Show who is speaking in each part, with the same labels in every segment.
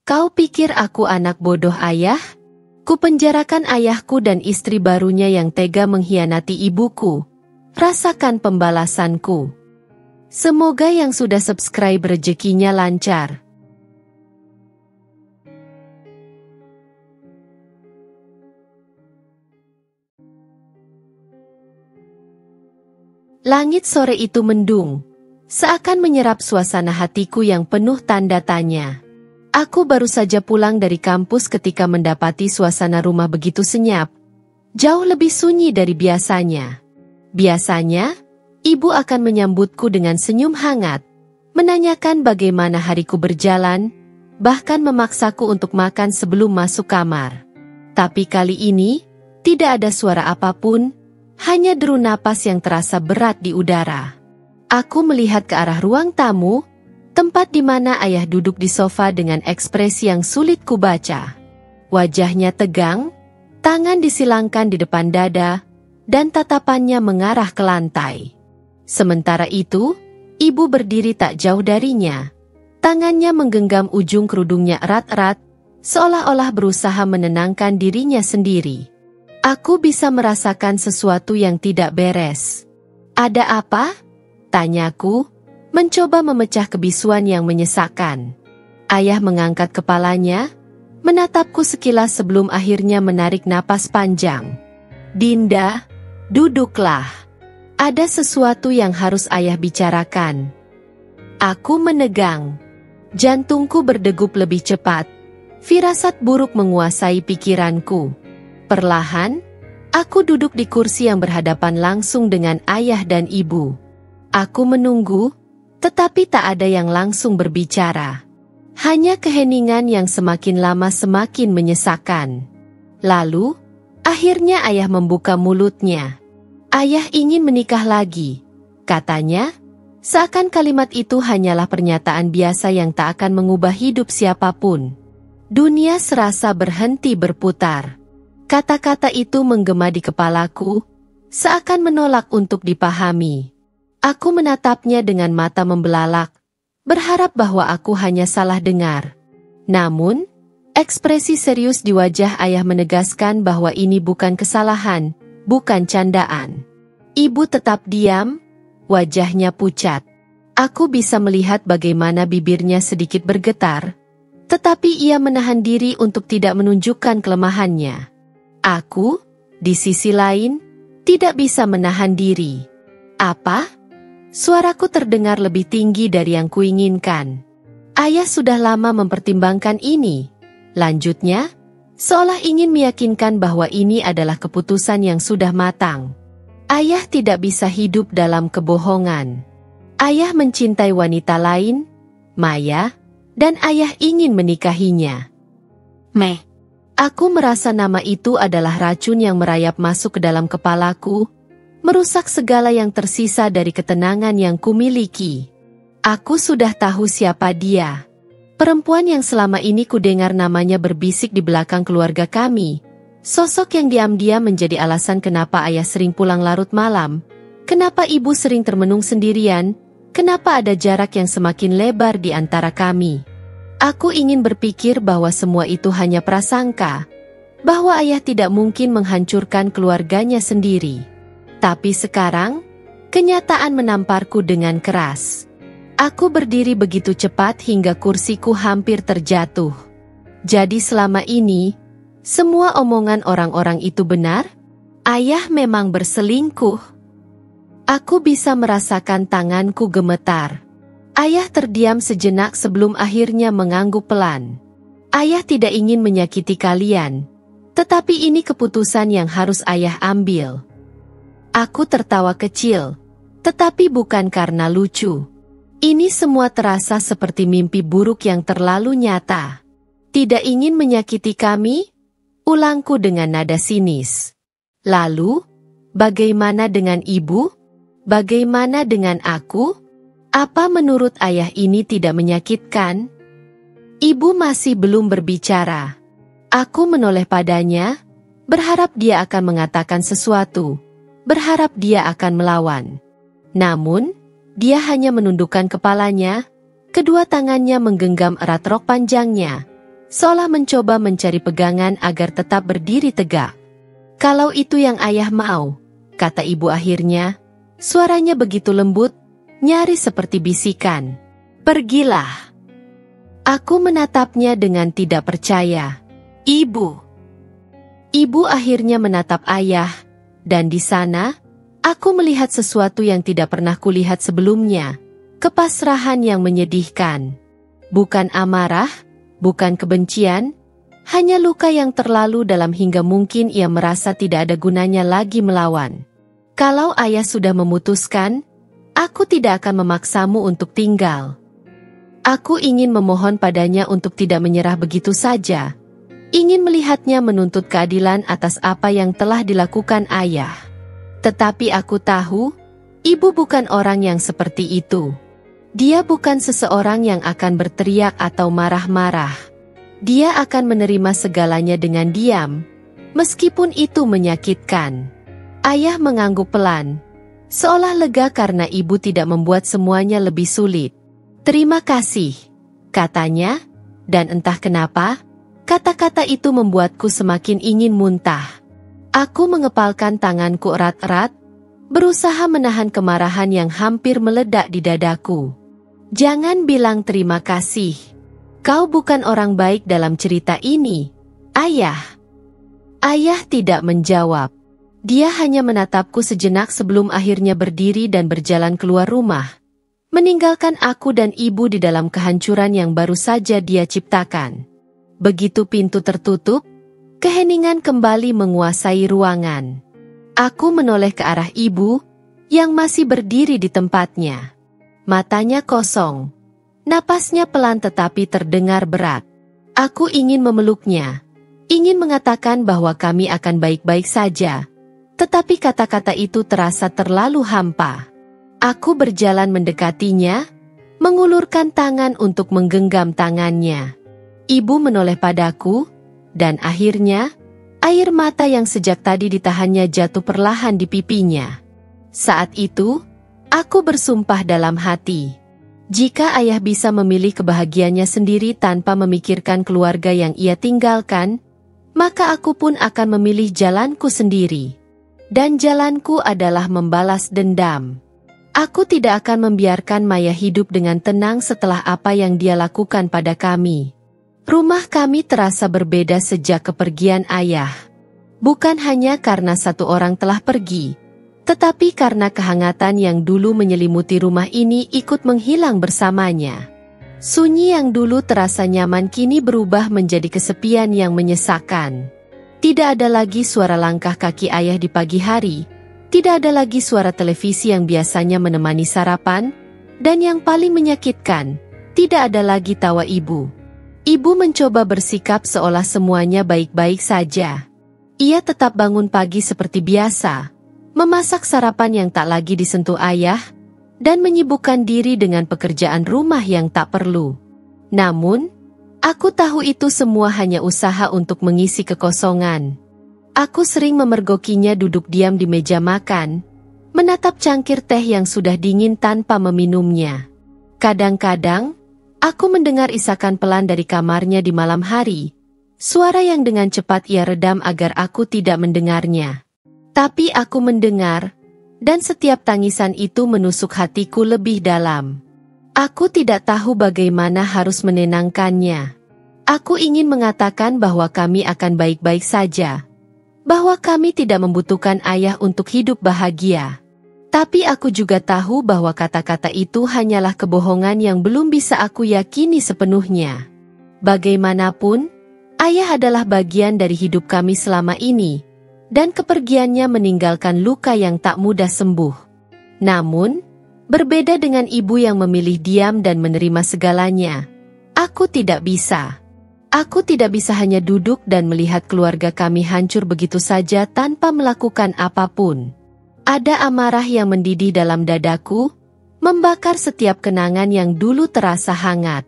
Speaker 1: Kau pikir aku anak bodoh, ayah? Kupenjarakan ayahku dan istri barunya yang tega mengkhianati ibuku. Rasakan pembalasanku. Semoga yang sudah subscribe rezekinya lancar. Langit sore itu mendung, seakan menyerap suasana hatiku yang penuh tanda tanya. Aku baru saja pulang dari kampus ketika mendapati suasana rumah begitu senyap, jauh lebih sunyi dari biasanya. Biasanya, ibu akan menyambutku dengan senyum hangat, menanyakan bagaimana hariku berjalan, bahkan memaksaku untuk makan sebelum masuk kamar. Tapi kali ini, tidak ada suara apapun, hanya deru napas yang terasa berat di udara. Aku melihat ke arah ruang tamu, tempat di mana ayah duduk di sofa dengan ekspresi yang sulit kubaca. Wajahnya tegang, tangan disilangkan di depan dada, dan tatapannya mengarah ke lantai. Sementara itu, ibu berdiri tak jauh darinya. Tangannya menggenggam ujung kerudungnya erat-erat, seolah-olah berusaha menenangkan dirinya sendiri. Aku bisa merasakan sesuatu yang tidak beres. "Ada apa?" tanyaku, mencoba memecah kebisuan yang menyesakkan. Ayah mengangkat kepalanya, menatapku sekilas sebelum akhirnya menarik napas panjang. "Dinda, duduklah. Ada sesuatu yang harus ayah bicarakan." Aku menegang. Jantungku berdegup lebih cepat. Firasat buruk menguasai pikiranku. Perlahan, aku duduk di kursi yang berhadapan langsung dengan ayah dan ibu. Aku menunggu, tetapi tak ada yang langsung berbicara. Hanya keheningan yang semakin lama semakin menyesakkan. Lalu, akhirnya ayah membuka mulutnya. "Ayah ingin menikah lagi," katanya, seakan kalimat itu hanyalah pernyataan biasa yang tak akan mengubah hidup siapapun. Dunia serasa berhenti berputar. Kata-kata itu menggema di kepalaku, seakan menolak untuk dipahami. Aku menatapnya dengan mata membelalak, berharap bahwa aku hanya salah dengar. Namun, ekspresi serius di wajah ayah menegaskan bahwa ini bukan kesalahan, bukan candaan. Ibu tetap diam, wajahnya pucat. Aku bisa melihat bagaimana bibirnya sedikit bergetar, tetapi ia menahan diri untuk tidak menunjukkan kelemahannya. Aku, di sisi lain, tidak bisa menahan diri. "Apa?" Suaraku terdengar lebih tinggi dari yang kuinginkan. "Ayah sudah lama mempertimbangkan ini," lanjutnya, seolah ingin meyakinkan bahwa ini adalah keputusan yang sudah matang. "Ayah tidak bisa hidup dalam kebohongan. Ayah mencintai wanita lain, Maya, dan ayah ingin menikahinya." Aku merasa nama itu adalah racun yang merayap masuk ke dalam kepalaku, merusak segala yang tersisa dari ketenangan yang kumiliki. Aku sudah tahu siapa dia. Perempuan yang selama ini kudengar namanya berbisik di belakang keluarga kami. Sosok yang diam-diam menjadi alasan kenapa ayah sering pulang larut malam, kenapa ibu sering termenung sendirian, kenapa ada jarak yang semakin lebar di antara kami. Aku ingin berpikir bahwa semua itu hanya prasangka, bahwa ayah tidak mungkin menghancurkan keluarganya sendiri. Tapi sekarang, kenyataan menamparku dengan keras. Aku berdiri begitu cepat hingga kursiku hampir terjatuh. Jadi selama ini, semua omongan orang-orang itu benar? Ayah memang berselingkuh. Aku bisa merasakan tanganku gemetar. Ayah terdiam sejenak sebelum akhirnya mengangguk pelan. "Ayah tidak ingin menyakiti kalian, tetapi ini keputusan yang harus ayah ambil." Aku tertawa kecil, tetapi bukan karena lucu. Ini semua terasa seperti mimpi buruk yang terlalu nyata. "Tidak ingin menyakiti kami?" ulangku dengan nada sinis. "Lalu, bagaimana dengan ibu? Bagaimana dengan aku? Apa menurut ayah ini tidak menyakitkan?" Ibu masih belum berbicara. Aku menoleh padanya, berharap dia akan mengatakan sesuatu. Berharap dia akan melawan. Namun, dia hanya menundukkan kepalanya, kedua tangannya menggenggam erat rok panjangnya, seolah mencoba mencari pegangan agar tetap berdiri tegak. "Kalau itu yang ayah mau," kata ibu akhirnya. Suaranya begitu lembut, nyaris seperti bisikan. "Pergilah." Aku menatapnya dengan tidak percaya. "Ibu." Ibu akhirnya menatap ayah, dan di sana, aku melihat sesuatu yang tidak pernah kulihat sebelumnya. Kepasrahan yang menyedihkan. Bukan amarah, bukan kebencian, hanya luka yang terlalu dalam hingga mungkin ia merasa tidak ada gunanya lagi melawan. "Kalau ayah sudah memutuskan, aku tidak akan memaksamu untuk tinggal." Aku ingin memohon padanya untuk tidak menyerah begitu saja. Ingin melihatnya menuntut keadilan atas apa yang telah dilakukan ayah. Tetapi aku tahu, ibu bukan orang yang seperti itu. Dia bukan seseorang yang akan berteriak atau marah-marah. Dia akan menerima segalanya dengan diam, meskipun itu menyakitkan. Ayah mengangguk pelan, seolah lega karena ibu tidak membuat semuanya lebih sulit. "Terima kasih," katanya, dan entah kenapa, kata-kata itu membuatku semakin ingin muntah. Aku mengepalkan tanganku erat-erat, berusaha menahan kemarahan yang hampir meledak di dadaku. "Jangan bilang terima kasih. Kau bukan orang baik dalam cerita ini, ayah." Ayah tidak menjawab. Dia hanya menatapku sejenak sebelum akhirnya berdiri dan berjalan keluar rumah, meninggalkan aku dan ibu di dalam kehancuran yang baru saja dia ciptakan. Begitu pintu tertutup, keheningan kembali menguasai ruangan. Aku menoleh ke arah ibu, yang masih berdiri di tempatnya. Matanya kosong. Napasnya pelan tetapi terdengar berat. Aku ingin memeluknya. Ingin mengatakan bahwa kami akan baik-baik saja. Tetapi kata-kata itu terasa terlalu hampa. Aku berjalan mendekatinya, mengulurkan tangan untuk menggenggam tangannya. Ibu menoleh padaku, dan akhirnya, air mata yang sejak tadi ditahannya jatuh perlahan di pipinya. Saat itu, aku bersumpah dalam hati. Jika ayah bisa memilih kebahagiaannya sendiri tanpa memikirkan keluarga yang ia tinggalkan, maka aku pun akan memilih jalanku sendiri. Dan jalanku adalah membalas dendam. Aku tidak akan membiarkan Maya hidup dengan tenang setelah apa yang dia lakukan pada kami. Rumah kami terasa berbeda sejak kepergian ayah. Bukan hanya karena satu orang telah pergi, tetapi karena kehangatan yang dulu menyelimuti rumah ini ikut menghilang bersamanya. Sunyi yang dulu terasa nyaman kini berubah menjadi kesepian yang menyesakkan. Tidak ada lagi suara langkah kaki ayah di pagi hari, tidak ada lagi suara televisi yang biasanya menemani sarapan, dan yang paling menyakitkan, tidak ada lagi tawa ibu. Ibu mencoba bersikap seolah semuanya baik-baik saja. Ia tetap bangun pagi seperti biasa, memasak sarapan yang tak lagi disentuh ayah, dan menyibukkan diri dengan pekerjaan rumah yang tak perlu. Namun, aku tahu itu semua hanya usaha untuk mengisi kekosongan. Aku sering memergokinya duduk diam di meja makan, menatap cangkir teh yang sudah dingin tanpa meminumnya. Kadang-kadang, aku mendengar isakan pelan dari kamarnya di malam hari, suara yang dengan cepat ia redam agar aku tidak mendengarnya. Tapi aku mendengar, dan setiap tangisan itu menusuk hatiku lebih dalam. Aku tidak tahu bagaimana harus menenangkannya. Aku ingin mengatakan bahwa kami akan baik-baik saja, bahwa kami tidak membutuhkan ayah untuk hidup bahagia. Tapi aku juga tahu bahwa kata-kata itu hanyalah kebohongan yang belum bisa aku yakini sepenuhnya. Bagaimanapun, ayah adalah bagian dari hidup kami selama ini, dan kepergiannya meninggalkan luka yang tak mudah sembuh. Namun, berbeda dengan ibu yang memilih diam dan menerima segalanya, aku tidak bisa. Aku tidak bisa hanya duduk dan melihat keluarga kami hancur begitu saja tanpa melakukan apapun. Ada amarah yang mendidih dalam dadaku, membakar setiap kenangan yang dulu terasa hangat.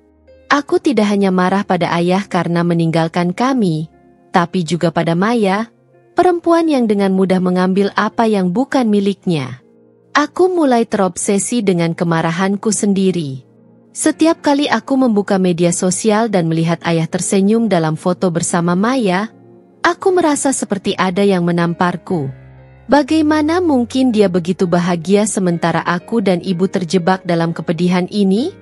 Speaker 1: Aku tidak hanya marah pada ayah karena meninggalkan kami, tapi juga pada Maya, perempuan yang dengan mudah mengambil apa yang bukan miliknya. Aku mulai terobsesi dengan kemarahanku sendiri. Setiap kali aku membuka media sosial dan melihat ayah tersenyum dalam foto bersama Maya, aku merasa seperti ada yang menamparku. Bagaimana mungkin dia begitu bahagia sementara aku dan ibu terjebak dalam kepedihan ini?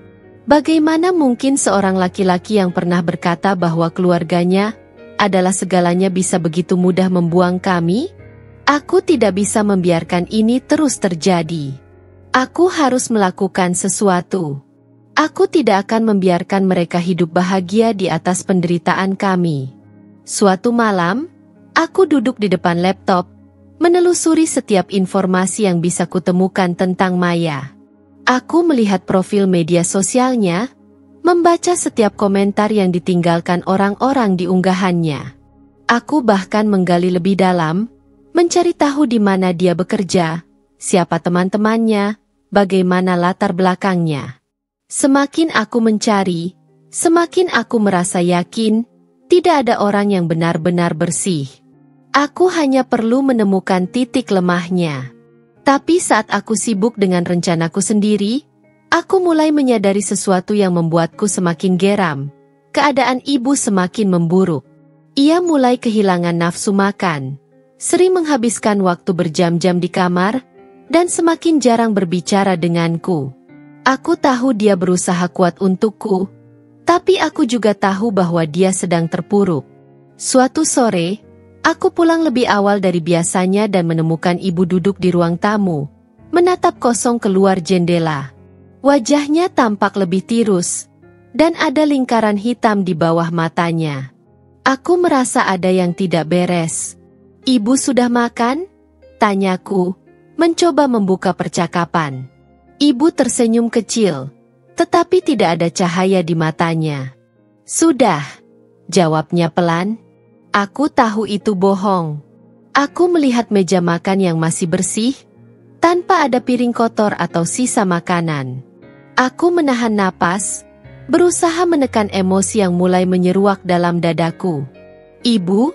Speaker 1: Bagaimana mungkin seorang laki-laki yang pernah berkata bahwa keluarganya adalah segalanya bisa begitu mudah membuang kami? Aku tidak bisa membiarkan ini terus terjadi. Aku harus melakukan sesuatu. Aku tidak akan membiarkan mereka hidup bahagia di atas penderitaan kami. Suatu malam, aku duduk di depan laptop, menelusuri setiap informasi yang bisa kutemukan tentang Maya. Aku melihat profil media sosialnya, membaca setiap komentar yang ditinggalkan orang-orang di unggahannya. Aku bahkan menggali lebih dalam, mencari tahu di mana dia bekerja, siapa teman-temannya, bagaimana latar belakangnya. Semakin aku mencari, semakin aku merasa yakin, tidak ada orang yang benar-benar bersih. Aku hanya perlu menemukan titik lemahnya. Tapi saat aku sibuk dengan rencanaku sendiri, aku mulai menyadari sesuatu yang membuatku semakin geram. Keadaan ibu semakin memburuk. Ia mulai kehilangan nafsu makan, sering menghabiskan waktu berjam-jam di kamar, dan semakin jarang berbicara denganku. Aku tahu dia berusaha kuat untukku, tapi aku juga tahu bahwa dia sedang terpuruk. Suatu sore, aku pulang lebih awal dari biasanya dan menemukan ibu duduk di ruang tamu, menatap kosong keluar jendela. Wajahnya tampak lebih tirus, dan ada lingkaran hitam di bawah matanya. Aku merasa ada yang tidak beres. "Ibu sudah makan?" tanyaku, mencoba membuka percakapan. Ibu tersenyum kecil, tetapi tidak ada cahaya di matanya. "Sudah," jawabnya pelan. Aku tahu itu bohong. Aku melihat meja makan yang masih bersih, tanpa ada piring kotor atau sisa makanan. Aku menahan napas, berusaha menekan emosi yang mulai menyeruak dalam dadaku. "Ibu,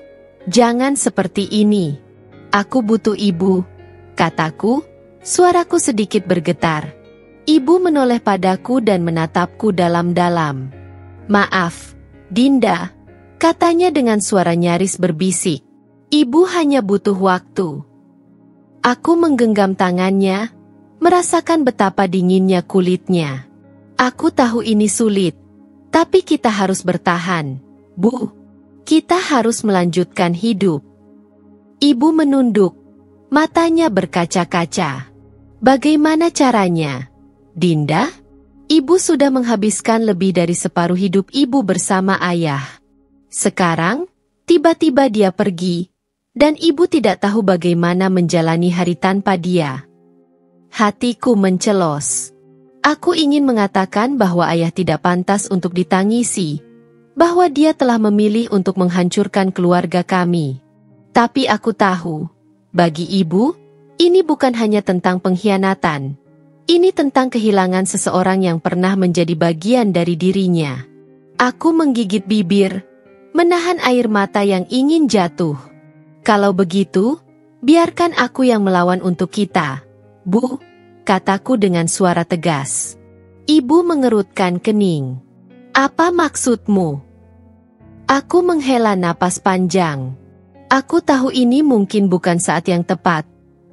Speaker 1: jangan seperti ini. Aku butuh ibu," kataku, suaraku sedikit bergetar. Ibu menoleh padaku dan menatapku dalam-dalam. "Maaf, Dinda," katanya dengan suara nyaris berbisik. "Ibu hanya butuh waktu." Aku menggenggam tangannya, merasakan betapa dinginnya kulitnya. "Aku tahu ini sulit, tapi kita harus bertahan, Bu. Kita harus melanjutkan hidup." Ibu menunduk, matanya berkaca-kaca. "Bagaimana caranya, Dinda?" Ibu sudah menghabiskan lebih dari separuh hidup ibu bersama ayah. Sekarang, tiba-tiba dia pergi, dan ibu tidak tahu bagaimana menjalani hari tanpa dia. Hatiku mencelos. Aku ingin mengatakan bahwa ayah tidak pantas untuk ditangisi, bahwa dia telah memilih untuk menghancurkan keluarga kami. Tapi aku tahu, bagi ibu, ini bukan hanya tentang pengkhianatan. Ini tentang kehilangan seseorang yang pernah menjadi bagian dari dirinya. Aku menggigit bibir, menahan air mata yang ingin jatuh. "Kalau begitu, biarkan aku yang melawan untuk kita, Bu," kataku dengan suara tegas. Ibu mengerutkan kening. "Apa maksudmu?" Aku menghela napas panjang. Aku tahu ini mungkin bukan saat yang tepat,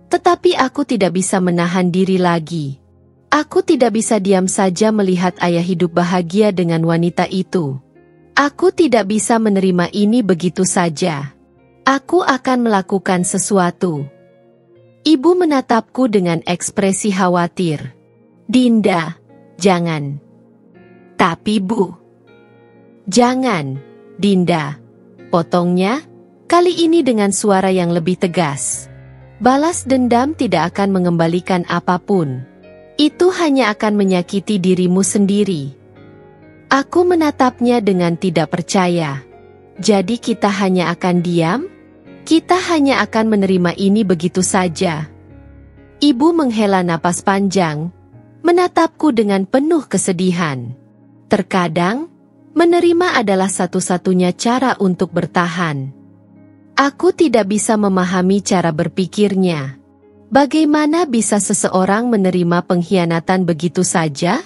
Speaker 1: tetapi aku tidak bisa menahan diri lagi. Aku tidak bisa diam saja melihat ayah hidup bahagia dengan wanita itu. Aku tidak bisa menerima ini begitu saja. Aku akan melakukan sesuatu. Ibu menatapku dengan ekspresi khawatir. "Dinda, jangan." "Tapi Bu." "Jangan, Dinda," potongnya, kali ini dengan suara yang lebih tegas. "Balas dendam tidak akan mengembalikan apapun. Itu hanya akan menyakiti dirimu sendiri." Aku menatapnya dengan tidak percaya. "Jadi kita hanya akan diam? Kita hanya akan menerima ini begitu saja?" Ibu menghela napas panjang, menatapku dengan penuh kesedihan. Terkadang, menerima adalah satu-satunya cara untuk bertahan. Aku tidak bisa memahami cara berpikirnya. Bagaimana bisa seseorang menerima pengkhianatan begitu saja?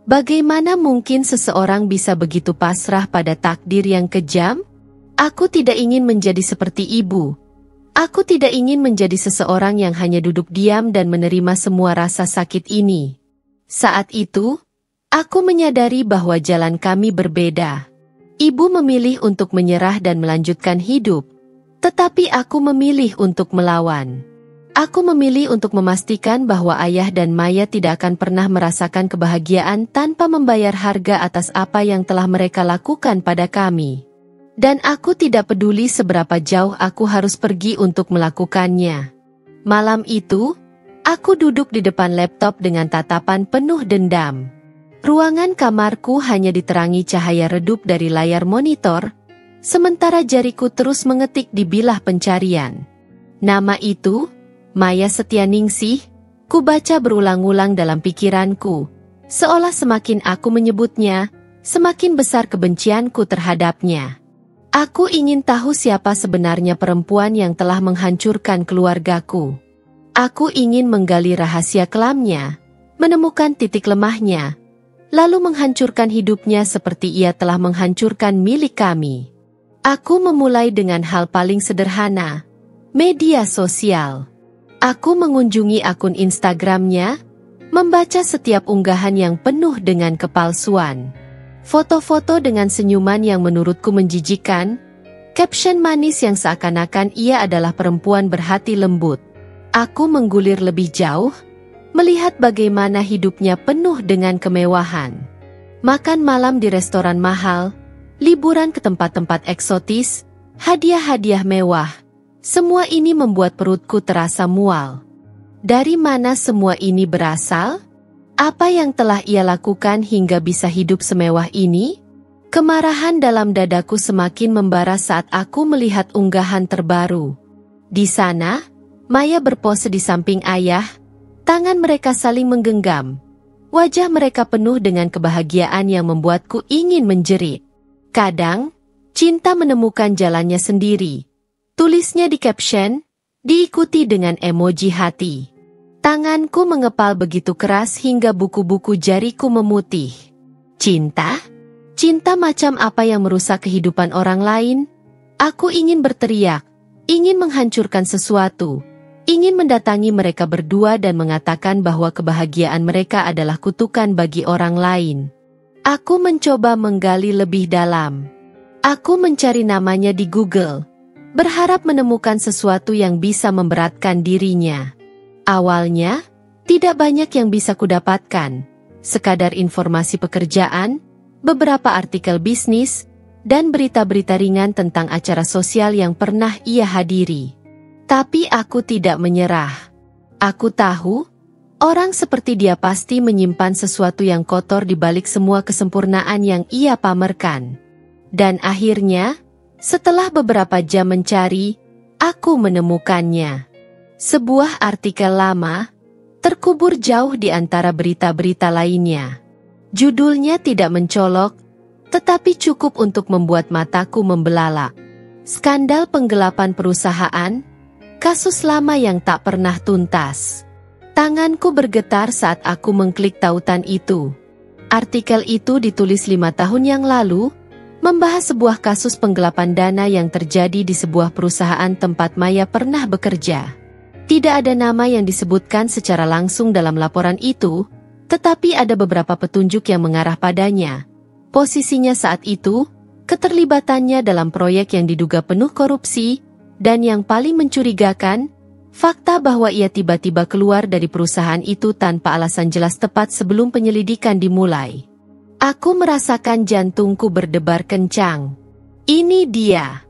Speaker 1: Bagaimana mungkin seseorang bisa begitu pasrah pada takdir yang kejam? Aku tidak ingin menjadi seperti ibu. Aku tidak ingin menjadi seseorang yang hanya duduk diam dan menerima semua rasa sakit ini. Saat itu, aku menyadari bahwa jalan kami berbeda. Ibu memilih untuk menyerah dan melanjutkan hidup, tetapi aku memilih untuk melawan. Aku memilih untuk memastikan bahwa ayah dan Maya tidak akan pernah merasakan kebahagiaan tanpa membayar harga atas apa yang telah mereka lakukan pada kami. Dan aku tidak peduli seberapa jauh aku harus pergi untuk melakukannya. Malam itu, aku duduk di depan laptop dengan tatapan penuh dendam. Ruangan kamarku hanya diterangi cahaya redup dari layar monitor, sementara jariku terus mengetik di bilah pencarian. Nama itu, Maya Setianingsih, ku baca berulang-ulang dalam pikiranku, seolah semakin aku menyebutnya, semakin besar kebencianku terhadapnya. Aku ingin tahu siapa sebenarnya perempuan yang telah menghancurkan keluargaku. Aku ingin menggali rahasia kelamnya, menemukan titik lemahnya, lalu menghancurkan hidupnya seperti ia telah menghancurkan milik kami. Aku memulai dengan hal paling sederhana, media sosial. Aku mengunjungi akun Instagramnya, membaca setiap unggahan yang penuh dengan kepalsuan. Foto-foto dengan senyuman yang menurutku menjijikkan, caption manis yang seakan-akan ia adalah perempuan berhati lembut. Aku menggulir lebih jauh, melihat bagaimana hidupnya penuh dengan kemewahan. Makan malam di restoran mahal, liburan ke tempat-tempat eksotis, hadiah-hadiah mewah. Semua ini membuat perutku terasa mual. Dari mana semua ini berasal? Apa yang telah ia lakukan hingga bisa hidup semewah ini? Kemarahan dalam dadaku semakin membara saat aku melihat unggahan terbaru. Di sana, Maya berpose di samping ayah, tangan mereka saling menggenggam. Wajah mereka penuh dengan kebahagiaan yang membuatku ingin menjerit. Kadang, cinta menemukan jalannya sendiri. Tulisnya di caption, diikuti dengan emoji hati. Tanganku mengepal begitu keras hingga buku-buku jariku memutih. Cinta? Cinta macam apa yang merusak kehidupan orang lain? Aku ingin berteriak, ingin menghancurkan sesuatu, ingin mendatangi mereka berdua dan mengatakan bahwa kebahagiaan mereka adalah kutukan bagi orang lain. Aku mencoba menggali lebih dalam. Aku mencari namanya di Google, berharap menemukan sesuatu yang bisa memberatkan dirinya. Awalnya, tidak banyak yang bisa kudapatkan, sekadar informasi pekerjaan, beberapa artikel bisnis, dan berita-berita ringan tentang acara sosial yang pernah ia hadiri. Tapi aku tidak menyerah. Aku tahu, orang seperti dia pasti menyimpan sesuatu yang kotor di balik semua kesempurnaan yang ia pamerkan. Dan akhirnya, setelah beberapa jam mencari, aku menemukannya. Sebuah artikel lama, terkubur jauh di antara berita-berita lainnya. Judulnya tidak mencolok, tetapi cukup untuk membuat mataku membelalak. Skandal penggelapan perusahaan, kasus lama yang tak pernah tuntas. Tanganku bergetar saat aku mengklik tautan itu. Artikel itu ditulis 5 tahun yang lalu, membahas sebuah kasus penggelapan dana yang terjadi di sebuah perusahaan tempat Maya pernah bekerja. Tidak ada nama yang disebutkan secara langsung dalam laporan itu, tetapi ada beberapa petunjuk yang mengarah padanya. Posisinya saat itu, keterlibatannya dalam proyek yang diduga penuh korupsi, dan yang paling mencurigakan, fakta bahwa ia tiba-tiba keluar dari perusahaan itu tanpa alasan jelas tepat sebelum penyelidikan dimulai. Aku merasakan jantungku berdebar kencang. Ini dia.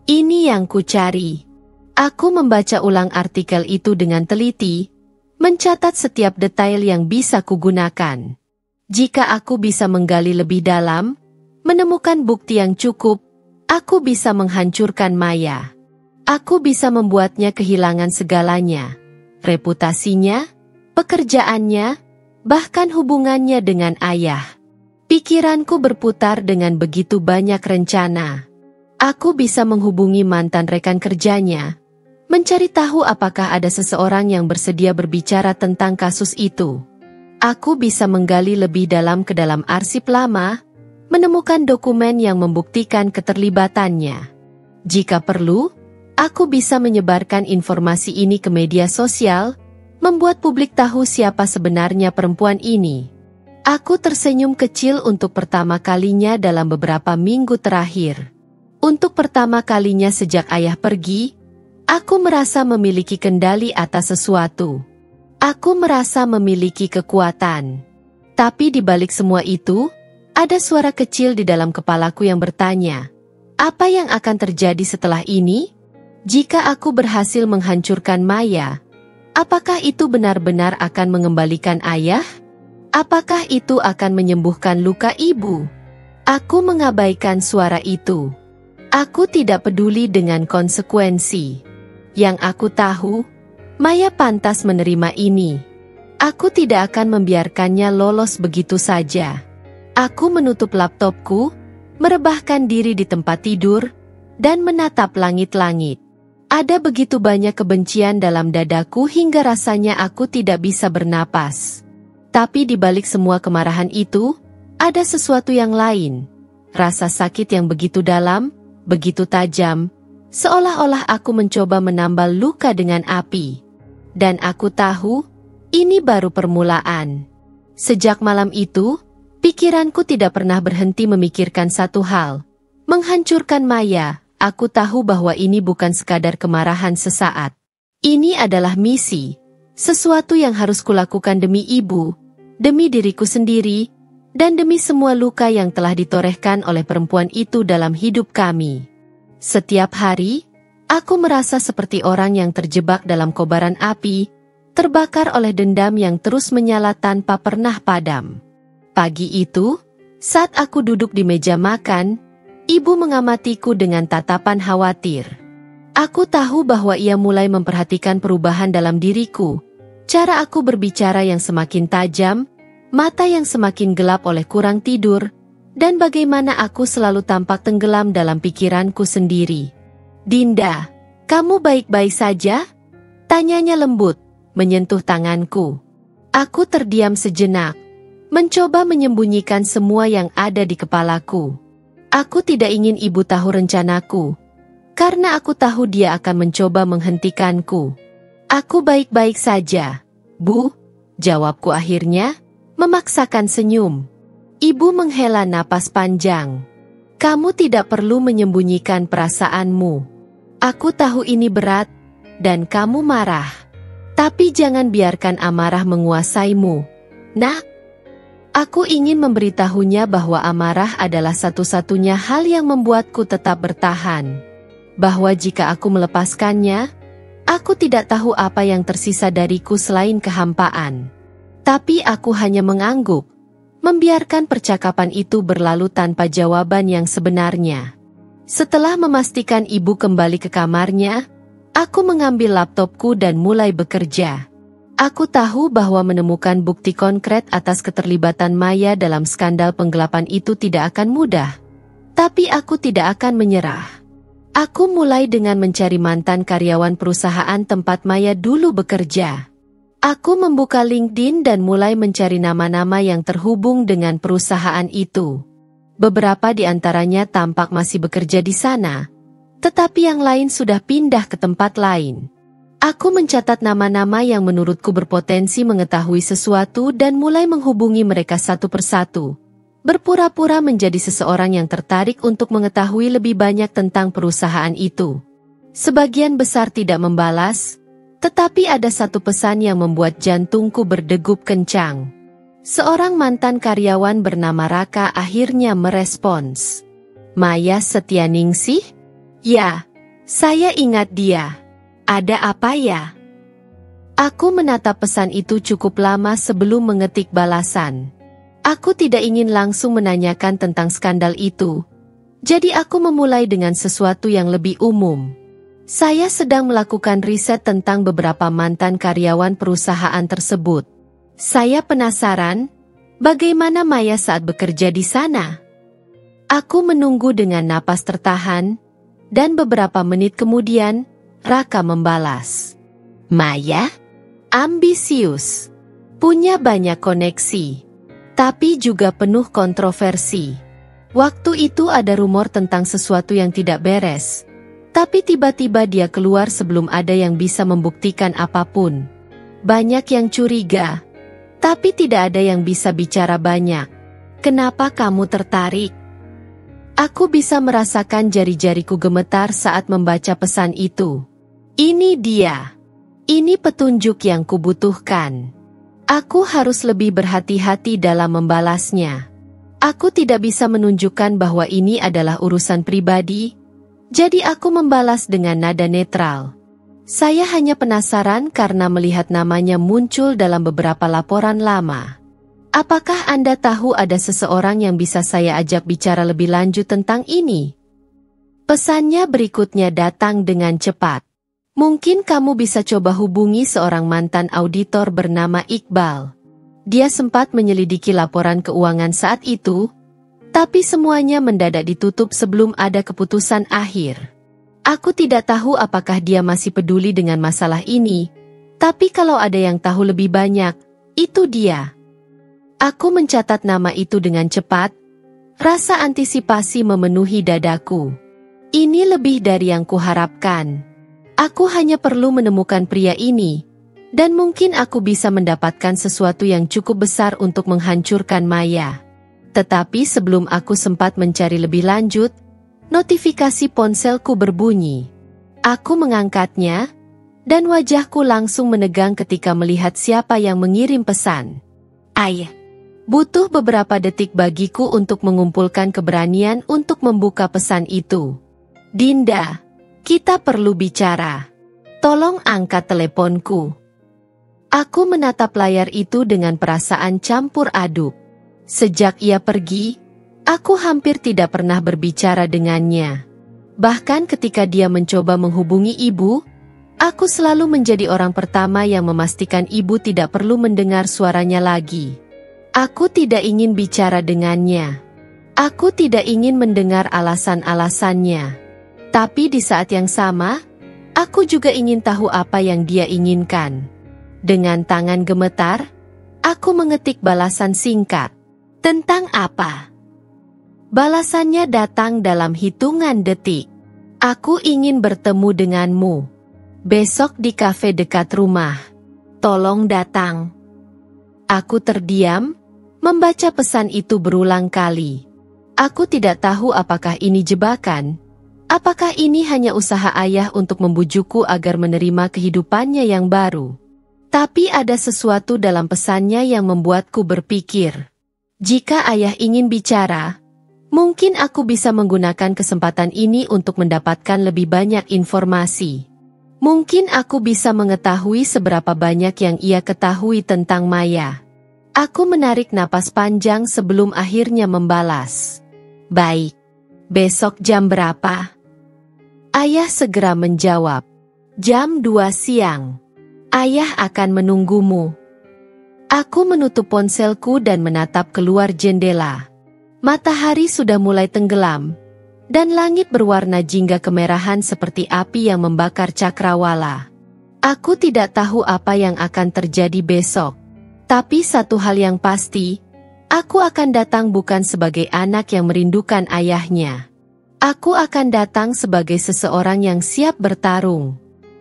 Speaker 1: Ini yang kucari. Aku membaca ulang artikel itu dengan teliti, mencatat setiap detail yang bisa kugunakan. Jika aku bisa menggali lebih dalam, menemukan bukti yang cukup, aku bisa menghancurkan Maya. Aku bisa membuatnya kehilangan segalanya. Reputasinya, pekerjaannya, bahkan hubungannya dengan ayah. Pikiranku berputar dengan begitu banyak rencana. Aku bisa menghubungi mantan rekan kerjanya, mencari tahu apakah ada seseorang yang bersedia berbicara tentang kasus itu. Aku bisa menggali lebih dalam ke dalam arsip lama, menemukan dokumen yang membuktikan keterlibatannya. Jika perlu, aku bisa menyebarkan informasi ini ke media sosial, membuat publik tahu siapa sebenarnya perempuan ini. Aku tersenyum kecil untuk pertama kalinya dalam beberapa minggu terakhir. Untuk pertama kalinya sejak ayah pergi, aku merasa memiliki kendali atas sesuatu. Aku merasa memiliki kekuatan. Tapi di balik semua itu, ada suara kecil di dalam kepalaku yang bertanya, apa yang akan terjadi setelah ini? Jika aku berhasil menghancurkan Maya, apakah itu benar-benar akan mengembalikan ayah? Apakah itu akan menyembuhkan luka ibu? Aku mengabaikan suara itu. Aku tidak peduli dengan konsekuensi. Yang aku tahu, Maya pantas menerima ini. Aku tidak akan membiarkannya lolos begitu saja. Aku menutup laptopku, merebahkan diri di tempat tidur, dan menatap langit-langit. Ada begitu banyak kebencian dalam dadaku hingga rasanya aku tidak bisa bernapas. Tapi di balik semua kemarahan itu, ada sesuatu yang lain. Rasa sakit yang begitu dalam, begitu tajam, seolah-olah aku mencoba menambal luka dengan api. Dan aku tahu, ini baru permulaan. Sejak malam itu, pikiranku tidak pernah berhenti memikirkan satu hal. Menghancurkan Maya, aku tahu bahwa ini bukan sekadar kemarahan sesaat. Ini adalah misi, sesuatu yang harus kulakukan demi ibu, demi diriku sendiri, dan demi semua luka yang telah ditorehkan oleh perempuan itu dalam hidup kami. Setiap hari, aku merasa seperti orang yang terjebak dalam kobaran api, terbakar oleh dendam yang terus menyala tanpa pernah padam. Pagi itu, saat aku duduk di meja makan, ibu mengamatiku dengan tatapan khawatir. Aku tahu bahwa ia mulai memperhatikan perubahan dalam diriku, cara aku berbicara yang semakin tajam, mata yang semakin gelap oleh kurang tidur, dan bagaimana aku selalu tampak tenggelam dalam pikiranku sendiri. Dinda, kamu baik-baik saja? Tanyanya lembut, menyentuh tanganku. Aku terdiam sejenak, mencoba menyembunyikan semua yang ada di kepalaku. Aku tidak ingin ibu tahu rencanaku, karena aku tahu dia akan mencoba menghentikanku. Aku baik-baik saja, Bu, jawabku akhirnya, memaksakan senyum. Ibu menghela napas panjang. Kamu tidak perlu menyembunyikan perasaanmu. Aku tahu ini berat, dan kamu marah. Tapi jangan biarkan amarah menguasaimu. Nak, aku ingin memberitahunya bahwa amarah adalah satu-satunya hal yang membuatku tetap bertahan. Bahwa jika aku melepaskannya, aku tidak tahu apa yang tersisa dariku selain kehampaan. Tapi aku hanya mengangguk, membiarkan percakapan itu berlalu tanpa jawaban yang sebenarnya. Setelah memastikan ibu kembali ke kamarnya, aku mengambil laptopku dan mulai bekerja. Aku tahu bahwa menemukan bukti konkret atas keterlibatan Maya dalam skandal penggelapan itu tidak akan mudah. Tapi aku tidak akan menyerah. Aku mulai dengan mencari mantan karyawan perusahaan tempat Maya dulu bekerja. Aku membuka LinkedIn dan mulai mencari nama-nama yang terhubung dengan perusahaan itu. Beberapa di antaranya tampak masih bekerja di sana, tetapi yang lain sudah pindah ke tempat lain. Aku mencatat nama-nama yang menurutku berpotensi mengetahui sesuatu dan mulai menghubungi mereka satu persatu. Berpura-pura menjadi seseorang yang tertarik untuk mengetahui lebih banyak tentang perusahaan itu. Sebagian besar tidak membalas, tetapi ada satu pesan yang membuat jantungku berdegup kencang. Seorang mantan karyawan bernama Raka akhirnya merespons. Maya Setianingsih? Ya, saya ingat dia. Ada apa ya? Aku menatap pesan itu cukup lama sebelum mengetik balasan. Aku tidak ingin langsung menanyakan tentang skandal itu. Jadi aku memulai dengan sesuatu yang lebih umum. Saya sedang melakukan riset tentang beberapa mantan karyawan perusahaan tersebut. Saya penasaran, bagaimana Maya saat bekerja di sana? Aku menunggu dengan napas tertahan, dan beberapa menit kemudian, Raka membalas. Maya? Ambisius. punya banyak koneksi, tapi juga penuh kontroversi. Waktu itu ada rumor tentang sesuatu yang tidak beres, tapi tiba-tiba dia keluar sebelum ada yang bisa membuktikan apapun. Banyak yang curiga, tapi tidak ada yang bisa bicara banyak. Kenapa kamu tertarik? Aku bisa merasakan jari-jariku gemetar saat membaca pesan itu. Ini dia. Ini petunjuk yang kubutuhkan. Aku harus lebih berhati-hati dalam membalasnya. Aku tidak bisa menunjukkan bahwa ini adalah urusan pribadi, jadi aku membalas dengan nada netral. Saya hanya penasaran karena melihat namanya muncul dalam beberapa laporan lama. Apakah Anda tahu ada seseorang yang bisa saya ajak bicara lebih lanjut tentang ini? Pesannya berikutnya datang dengan cepat. Mungkin kamu bisa coba hubungi seorang mantan auditor bernama Iqbal. Dia sempat menyelidiki laporan keuangan saat itu, tapi semuanya mendadak ditutup sebelum ada keputusan akhir. Aku tidak tahu apakah dia masih peduli dengan masalah ini, tapi kalau ada yang tahu lebih banyak, itu dia. Aku mencatat nama itu dengan cepat, rasa antisipasi memenuhi dadaku. Ini lebih dari yang kuharapkan. Aku hanya perlu menemukan pria ini, dan mungkin aku bisa mendapatkan sesuatu yang cukup besar untuk menghancurkan Maya. Tetapi sebelum aku sempat mencari lebih lanjut, notifikasi ponselku berbunyi. Aku mengangkatnya, dan wajahku langsung menegang ketika melihat siapa yang mengirim pesan. Ayah. Butuh beberapa detik bagiku untuk mengumpulkan keberanian untuk membuka pesan itu. Dinda, kita perlu bicara. Tolong angkat teleponku. Aku menatap layar itu dengan perasaan campur aduk. Sejak ia pergi, aku hampir tidak pernah berbicara dengannya. Bahkan ketika dia mencoba menghubungi ibu, aku selalu menjadi orang pertama yang memastikan ibu tidak perlu mendengar suaranya lagi. Aku tidak ingin bicara dengannya. Aku tidak ingin mendengar alasan-alasannya. Tapi di saat yang sama, aku juga ingin tahu apa yang dia inginkan. Dengan tangan gemetar, aku mengetik balasan singkat. Tentang apa? Balasannya datang dalam hitungan detik. Aku ingin bertemu denganmu. Besok di kafe dekat rumah. Tolong datang. Aku terdiam, membaca pesan itu berulang kali. Aku tidak tahu apakah ini jebakan. Apakah ini hanya usaha ayah untuk membujukku agar menerima kehidupannya yang baru? Tapi ada sesuatu dalam pesannya yang membuatku berpikir. Jika ayah ingin bicara, mungkin aku bisa menggunakan kesempatan ini untuk mendapatkan lebih banyak informasi. Mungkin aku bisa mengetahui seberapa banyak yang ia ketahui tentang Maya. Aku menarik napas panjang sebelum akhirnya membalas. Baik. Besok jam berapa? Ayah segera menjawab. Jam 2 siang. Ayah akan menunggumu. Aku menutup ponselku dan menatap keluar jendela. Matahari sudah mulai tenggelam, dan langit berwarna jingga kemerahan seperti api yang membakar cakrawala. Aku tidak tahu apa yang akan terjadi besok. Tapi satu hal yang pasti, aku akan datang bukan sebagai anak yang merindukan ayahnya. Aku akan datang sebagai seseorang yang siap bertarung.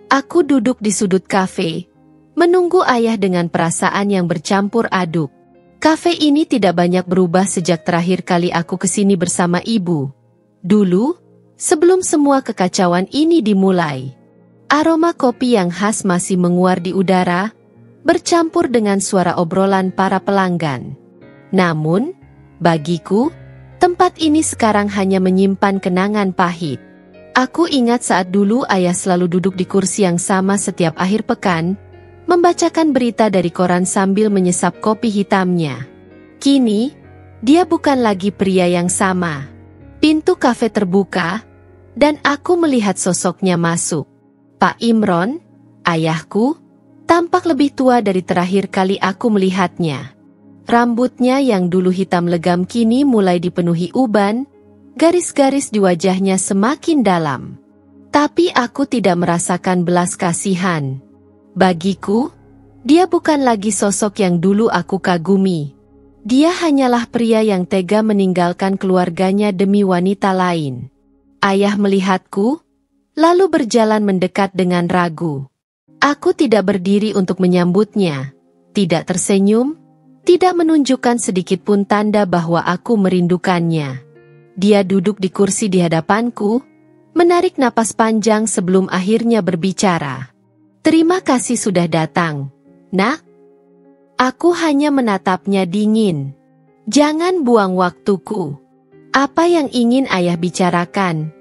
Speaker 1: Aku duduk di sudut kafe, menunggu ayah dengan perasaan yang bercampur aduk. Kafe ini tidak banyak berubah sejak terakhir kali aku kesini bersama ibu. Dulu, sebelum semua kekacauan ini dimulai. Aroma kopi yang khas masih menguar di udara, bercampur dengan suara obrolan para pelanggan. Namun, bagiku, tempat ini sekarang hanya menyimpan kenangan pahit. Aku ingat saat dulu ayah selalu duduk di kursi yang sama setiap akhir pekan, membacakan berita dari koran sambil menyesap kopi hitamnya. Kini, dia bukan lagi pria yang sama. Pintu kafe terbuka, dan aku melihat sosoknya masuk. Pak Imron, ayahku, tampak lebih tua dari terakhir kali aku melihatnya. Rambutnya yang dulu hitam legam kini mulai dipenuhi uban, garis-garis di wajahnya semakin dalam. Tapi aku tidak merasakan belas kasihan. Bagiku, Dia bukan lagi sosok yang dulu aku kagumi. Dia hanyalah pria yang tega meninggalkan keluarganya demi wanita lain. Ayah melihatku, lalu berjalan mendekat dengan ragu. Aku tidak berdiri untuk menyambutnya, tidak tersenyum, tidak menunjukkan sedikitpun tanda bahwa aku merindukannya. Dia duduk di kursi di hadapanku, menarik napas panjang sebelum akhirnya berbicara. "Terima kasih sudah datang, Nak." Aku hanya menatapnya dingin. "Jangan buang waktuku. Apa yang ingin ayah bicarakan?"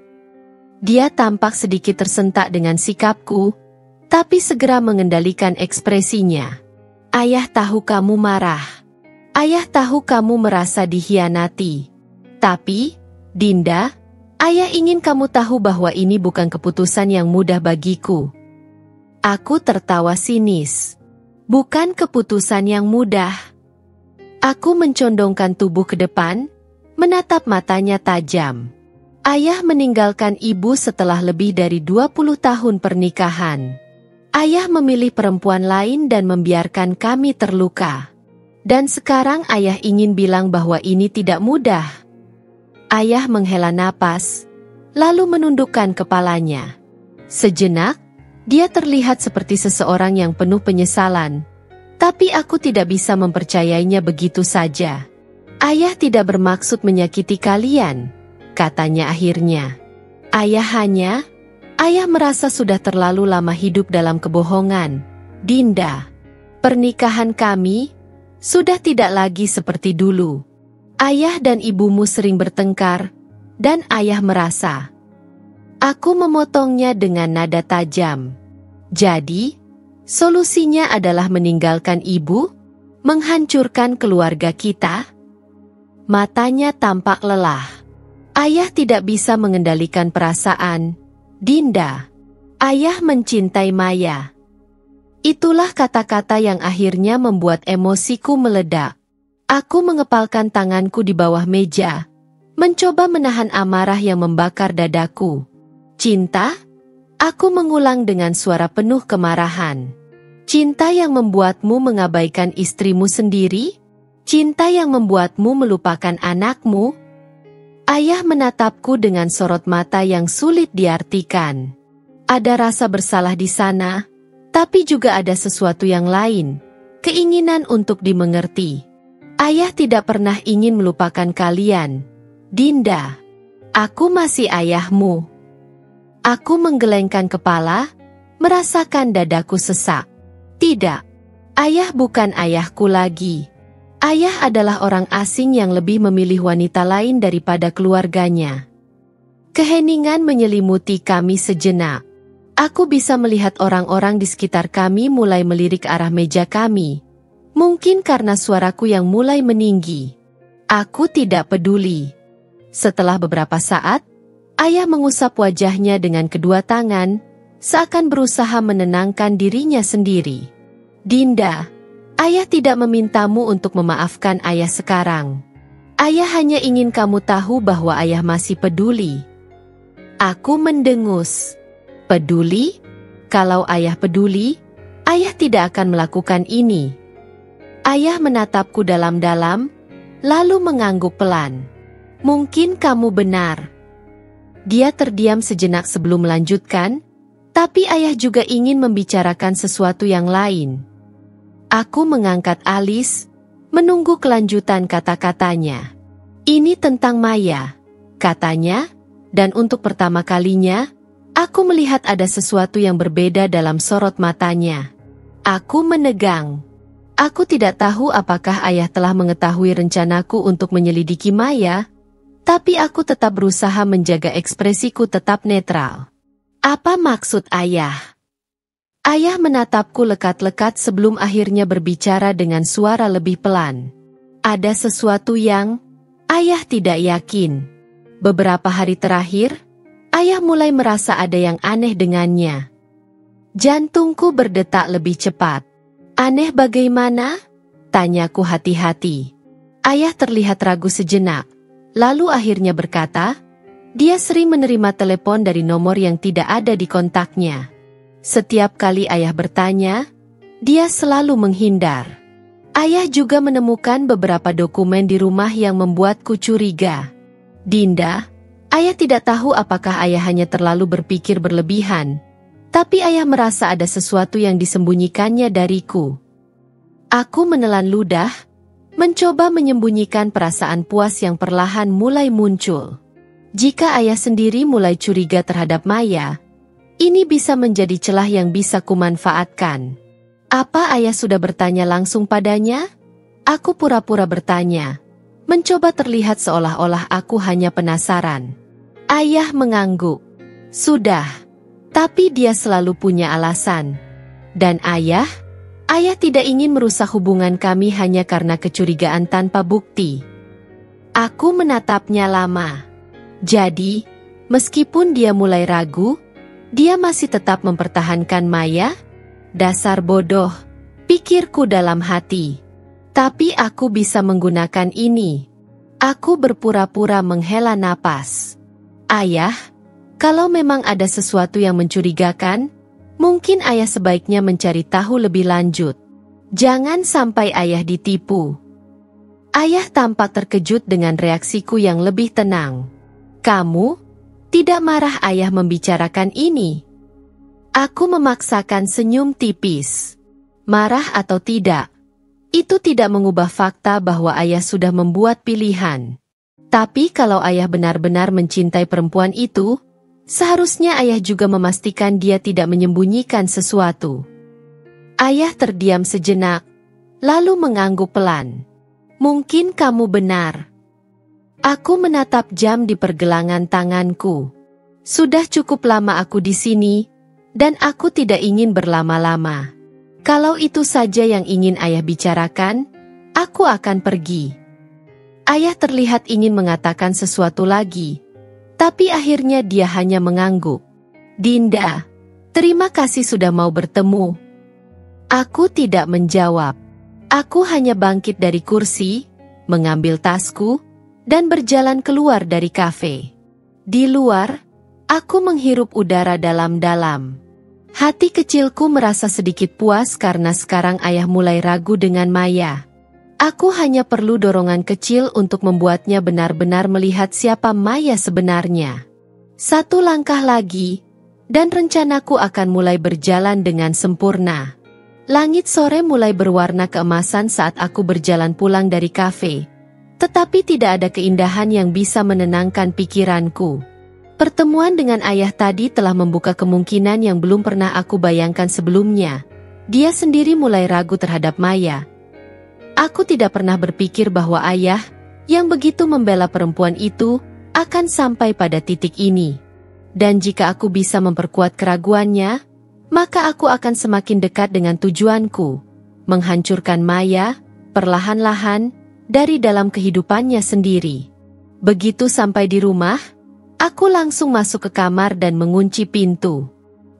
Speaker 1: Dia tampak sedikit tersentak dengan sikapku, tapi segera mengendalikan ekspresinya. "Ayah tahu kamu marah. Ayah tahu kamu merasa dikhianati. Tapi, Dinda, ayah ingin kamu tahu bahwa ini bukan keputusan yang mudah bagiku." Aku tertawa sinis. "Bukan keputusan yang mudah." Aku mencondongkan tubuh ke depan, menatap matanya tajam. Ayah meninggalkan ibu setelah lebih dari 20 tahun pernikahan. Ayah memilih perempuan lain dan membiarkan kami terluka. Dan sekarang ayah ingin bilang bahwa ini tidak mudah. Ayah menghela napas, lalu menundukkan kepalanya. Sejenak, dia terlihat seperti seseorang yang penuh penyesalan. Tapi aku tidak bisa mempercayainya begitu saja. "Ayah tidak bermaksud menyakiti kalian," katanya akhirnya. Ayah merasa sudah terlalu lama hidup dalam kebohongan, Dinda. Pernikahan kami sudah tidak lagi seperti dulu. Ayah dan ibumu sering bertengkar, dan ayah merasa." Aku memotongnya dengan nada tajam. "Jadi, solusinya adalah meninggalkan ibu? Menghancurkan keluarga kita?" Matanya tampak lelah. "Ayah tidak bisa mengendalikan perasaan, Dinda. Ayah mencintai Maya." Itulah kata-kata yang akhirnya membuat emosiku meledak. Aku mengepalkan tanganku di bawah meja, mencoba menahan amarah yang membakar dadaku. "Cinta?" Aku mengulang dengan suara penuh kemarahan. "Cinta yang membuatmu mengabaikan istrimu sendiri? Cinta yang membuatmu melupakan anakmu?" Ayah menatapku dengan sorot mata yang sulit diartikan. Ada rasa bersalah di sana, tapi juga ada sesuatu yang lain, keinginan untuk dimengerti. "Ayah tidak pernah ingin melupakan kalian, Dinda. Aku masih ayahmu." Aku menggelengkan kepala, merasakan dadaku sesak. Tidak, ayah bukan ayahku lagi. Ayah adalah orang asing yang lebih memilih wanita lain daripada keluarganya. Keheningan menyelimuti kami sejenak. Aku bisa melihat orang-orang di sekitar kami mulai melirik arah meja kami. Mungkin karena suaraku yang mulai meninggi. Aku tidak peduli. Setelah beberapa saat, ayah mengusap wajahnya dengan kedua tangan, seakan berusaha menenangkan dirinya sendiri. "Dinda, ayah tidak memintamu untuk memaafkan ayah sekarang. Ayah hanya ingin kamu tahu bahwa ayah masih peduli." Aku mendengus. "Peduli? Kalau ayah peduli, ayah tidak akan melakukan ini." Ayah menatapku dalam-dalam, lalu mengangguk pelan. "Mungkin kamu benar." Dia terdiam sejenak sebelum melanjutkan, tapi ayah juga ingin membicarakan sesuatu yang lain. Aku mengangkat alis, menunggu kelanjutan kata-katanya. "Ini tentang Maya," katanya, dan untuk pertama kalinya, aku melihat ada sesuatu yang berbeda dalam sorot matanya. Aku menegang. Aku tidak tahu apakah ayah telah mengetahui rencanaku untuk menyelidiki Maya, tapi aku tetap berusaha menjaga ekspresiku tetap netral. "Apa maksud ayah?" Ayah menatapku lekat-lekat sebelum akhirnya berbicara dengan suara lebih pelan. "Ada sesuatu yang ayah tidak yakin. Beberapa hari terakhir, ayah mulai merasa ada yang aneh dengannya." Jantungku berdetak lebih cepat. "Aneh bagaimana?" tanyaku hati-hati. Ayah terlihat ragu sejenak. Lalu akhirnya berkata, dia sering menerima telepon dari nomor yang tidak ada di kontaknya. Setiap kali ayah bertanya, Dia selalu menghindar. Ayah juga menemukan beberapa dokumen di rumah yang membuatku curiga. Dinda, ayah tidak tahu apakah ayah hanya terlalu berpikir berlebihan, tapi ayah merasa ada sesuatu yang disembunyikannya dariku. Aku menelan ludah, mencoba menyembunyikan perasaan puas yang perlahan mulai muncul. Jika ayah sendiri mulai curiga terhadap Maya, ini bisa menjadi celah yang bisa kumanfaatkan. Apa ayah sudah bertanya langsung padanya? Aku pura-pura bertanya, mencoba terlihat seolah-olah aku hanya penasaran. Ayah mengangguk. Sudah, tapi dia selalu punya alasan. Dan ayah tidak ingin merusak hubungan kami hanya karena kecurigaan tanpa bukti. Aku menatapnya lama. Jadi, meskipun dia mulai ragu, dia masih tetap mempertahankan Maya? Dasar bodoh, pikirku dalam hati. Tapi aku bisa menggunakan ini. Aku berpura-pura menghela napas. Ayah, kalau memang ada sesuatu yang mencurigakan, mungkin ayah sebaiknya mencari tahu lebih lanjut. Jangan sampai ayah ditipu. Ayah tampak terkejut dengan reaksiku yang lebih tenang. Kamu tidak marah ayah membicarakan ini? Aku memaksakan senyum tipis. Marah atau tidak, itu tidak mengubah fakta bahwa ayah sudah membuat pilihan. Tapi kalau ayah benar-benar mencintai perempuan itu, seharusnya ayah juga memastikan dia tidak menyembunyikan sesuatu. Ayah terdiam sejenak, lalu mengangguk pelan. Mungkin kamu benar. Aku menatap jam di pergelangan tanganku. Sudah cukup lama aku di sini, dan aku tidak ingin berlama-lama. Kalau itu saja yang ingin ayah bicarakan, aku akan pergi. Ayah terlihat ingin mengatakan sesuatu lagi, tapi akhirnya dia hanya mengangguk. Dinda, terima kasih sudah mau bertemu. Aku tidak menjawab. Aku hanya bangkit dari kursi, mengambil tasku, dan berjalan keluar dari kafe. Di luar, aku menghirup udara dalam-dalam. Hati kecilku merasa sedikit puas karena sekarang ayah mulai ragu dengan Maya. Aku hanya perlu dorongan kecil untuk membuatnya benar-benar melihat siapa Maya sebenarnya. Satu langkah lagi, dan rencanaku akan mulai berjalan dengan sempurna. Langit sore mulai berwarna keemasan saat aku berjalan pulang dari kafe. Tetapi tidak ada keindahan yang bisa menenangkan pikiranku. Pertemuan dengan ayah tadi telah membuka kemungkinan yang belum pernah aku bayangkan sebelumnya. Dia sendiri mulai ragu terhadap Maya. Aku tidak pernah berpikir bahwa ayah, yang begitu membela perempuan itu, akan sampai pada titik ini. Dan jika aku bisa memperkuat keraguannya, maka aku akan semakin dekat dengan tujuanku, menghancurkan Maya, perlahan-lahan, dari dalam kehidupannya sendiri. Begitu sampai di rumah, aku langsung masuk ke kamar dan mengunci pintu.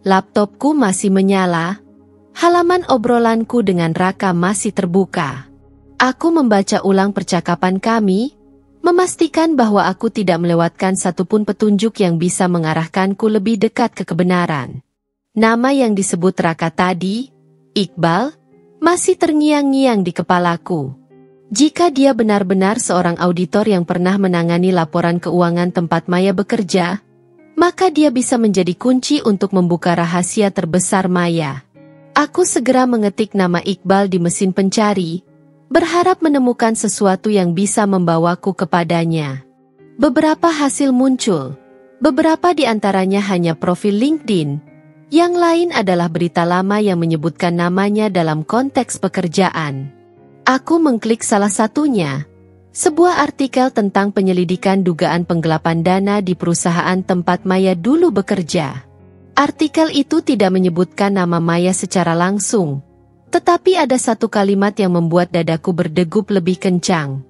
Speaker 1: Laptopku masih menyala, halaman obrolanku dengan Raka masih terbuka. Aku membaca ulang percakapan kami, memastikan bahwa aku tidak melewatkan satupun petunjuk yang bisa mengarahkanku lebih dekat ke kebenaran. Nama yang disebut Raka tadi, Iqbal, masih terngiang-ngiang di kepalaku. Jika dia benar-benar seorang auditor yang pernah menangani laporan keuangan tempat Maya bekerja, maka dia bisa menjadi kunci untuk membuka rahasia terbesar Maya. Aku segera mengetik nama Iqbal di mesin pencari, berharap menemukan sesuatu yang bisa membawaku kepadanya. Beberapa hasil muncul, beberapa di antaranya hanya profil LinkedIn, yang lain adalah berita lama yang menyebutkan namanya dalam konteks pekerjaan. Aku mengklik salah satunya, sebuah artikel tentang penyelidikan dugaan penggelapan dana di perusahaan tempat Maya dulu bekerja. Artikel itu tidak menyebutkan nama Maya secara langsung, tetapi ada satu kalimat yang membuat dadaku berdegup lebih kencang.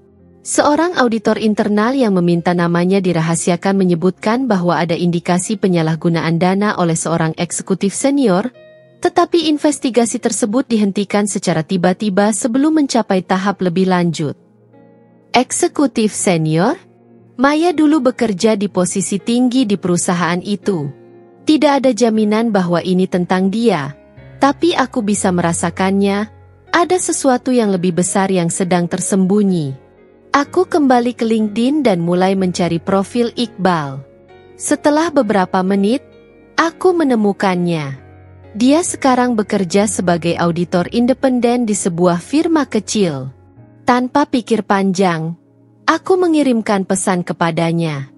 Speaker 1: Seorang auditor internal yang meminta namanya dirahasiakan menyebutkan bahwa ada indikasi penyalahgunaan dana oleh seorang eksekutif senior, tetapi investigasi tersebut dihentikan secara tiba-tiba sebelum mencapai tahap lebih lanjut. Eksekutif senior? Maya dulu bekerja di posisi tinggi di perusahaan itu. Tidak ada jaminan bahwa ini tentang dia, Tapi aku bisa merasakannya, ada sesuatu yang lebih besar yang sedang tersembunyi. Aku kembali ke LinkedIn dan mulai mencari profil Iqbal. Setelah beberapa menit, aku menemukannya. Dia sekarang bekerja sebagai auditor independen di sebuah firma kecil. Tanpa pikir panjang, aku mengirimkan pesan kepadanya.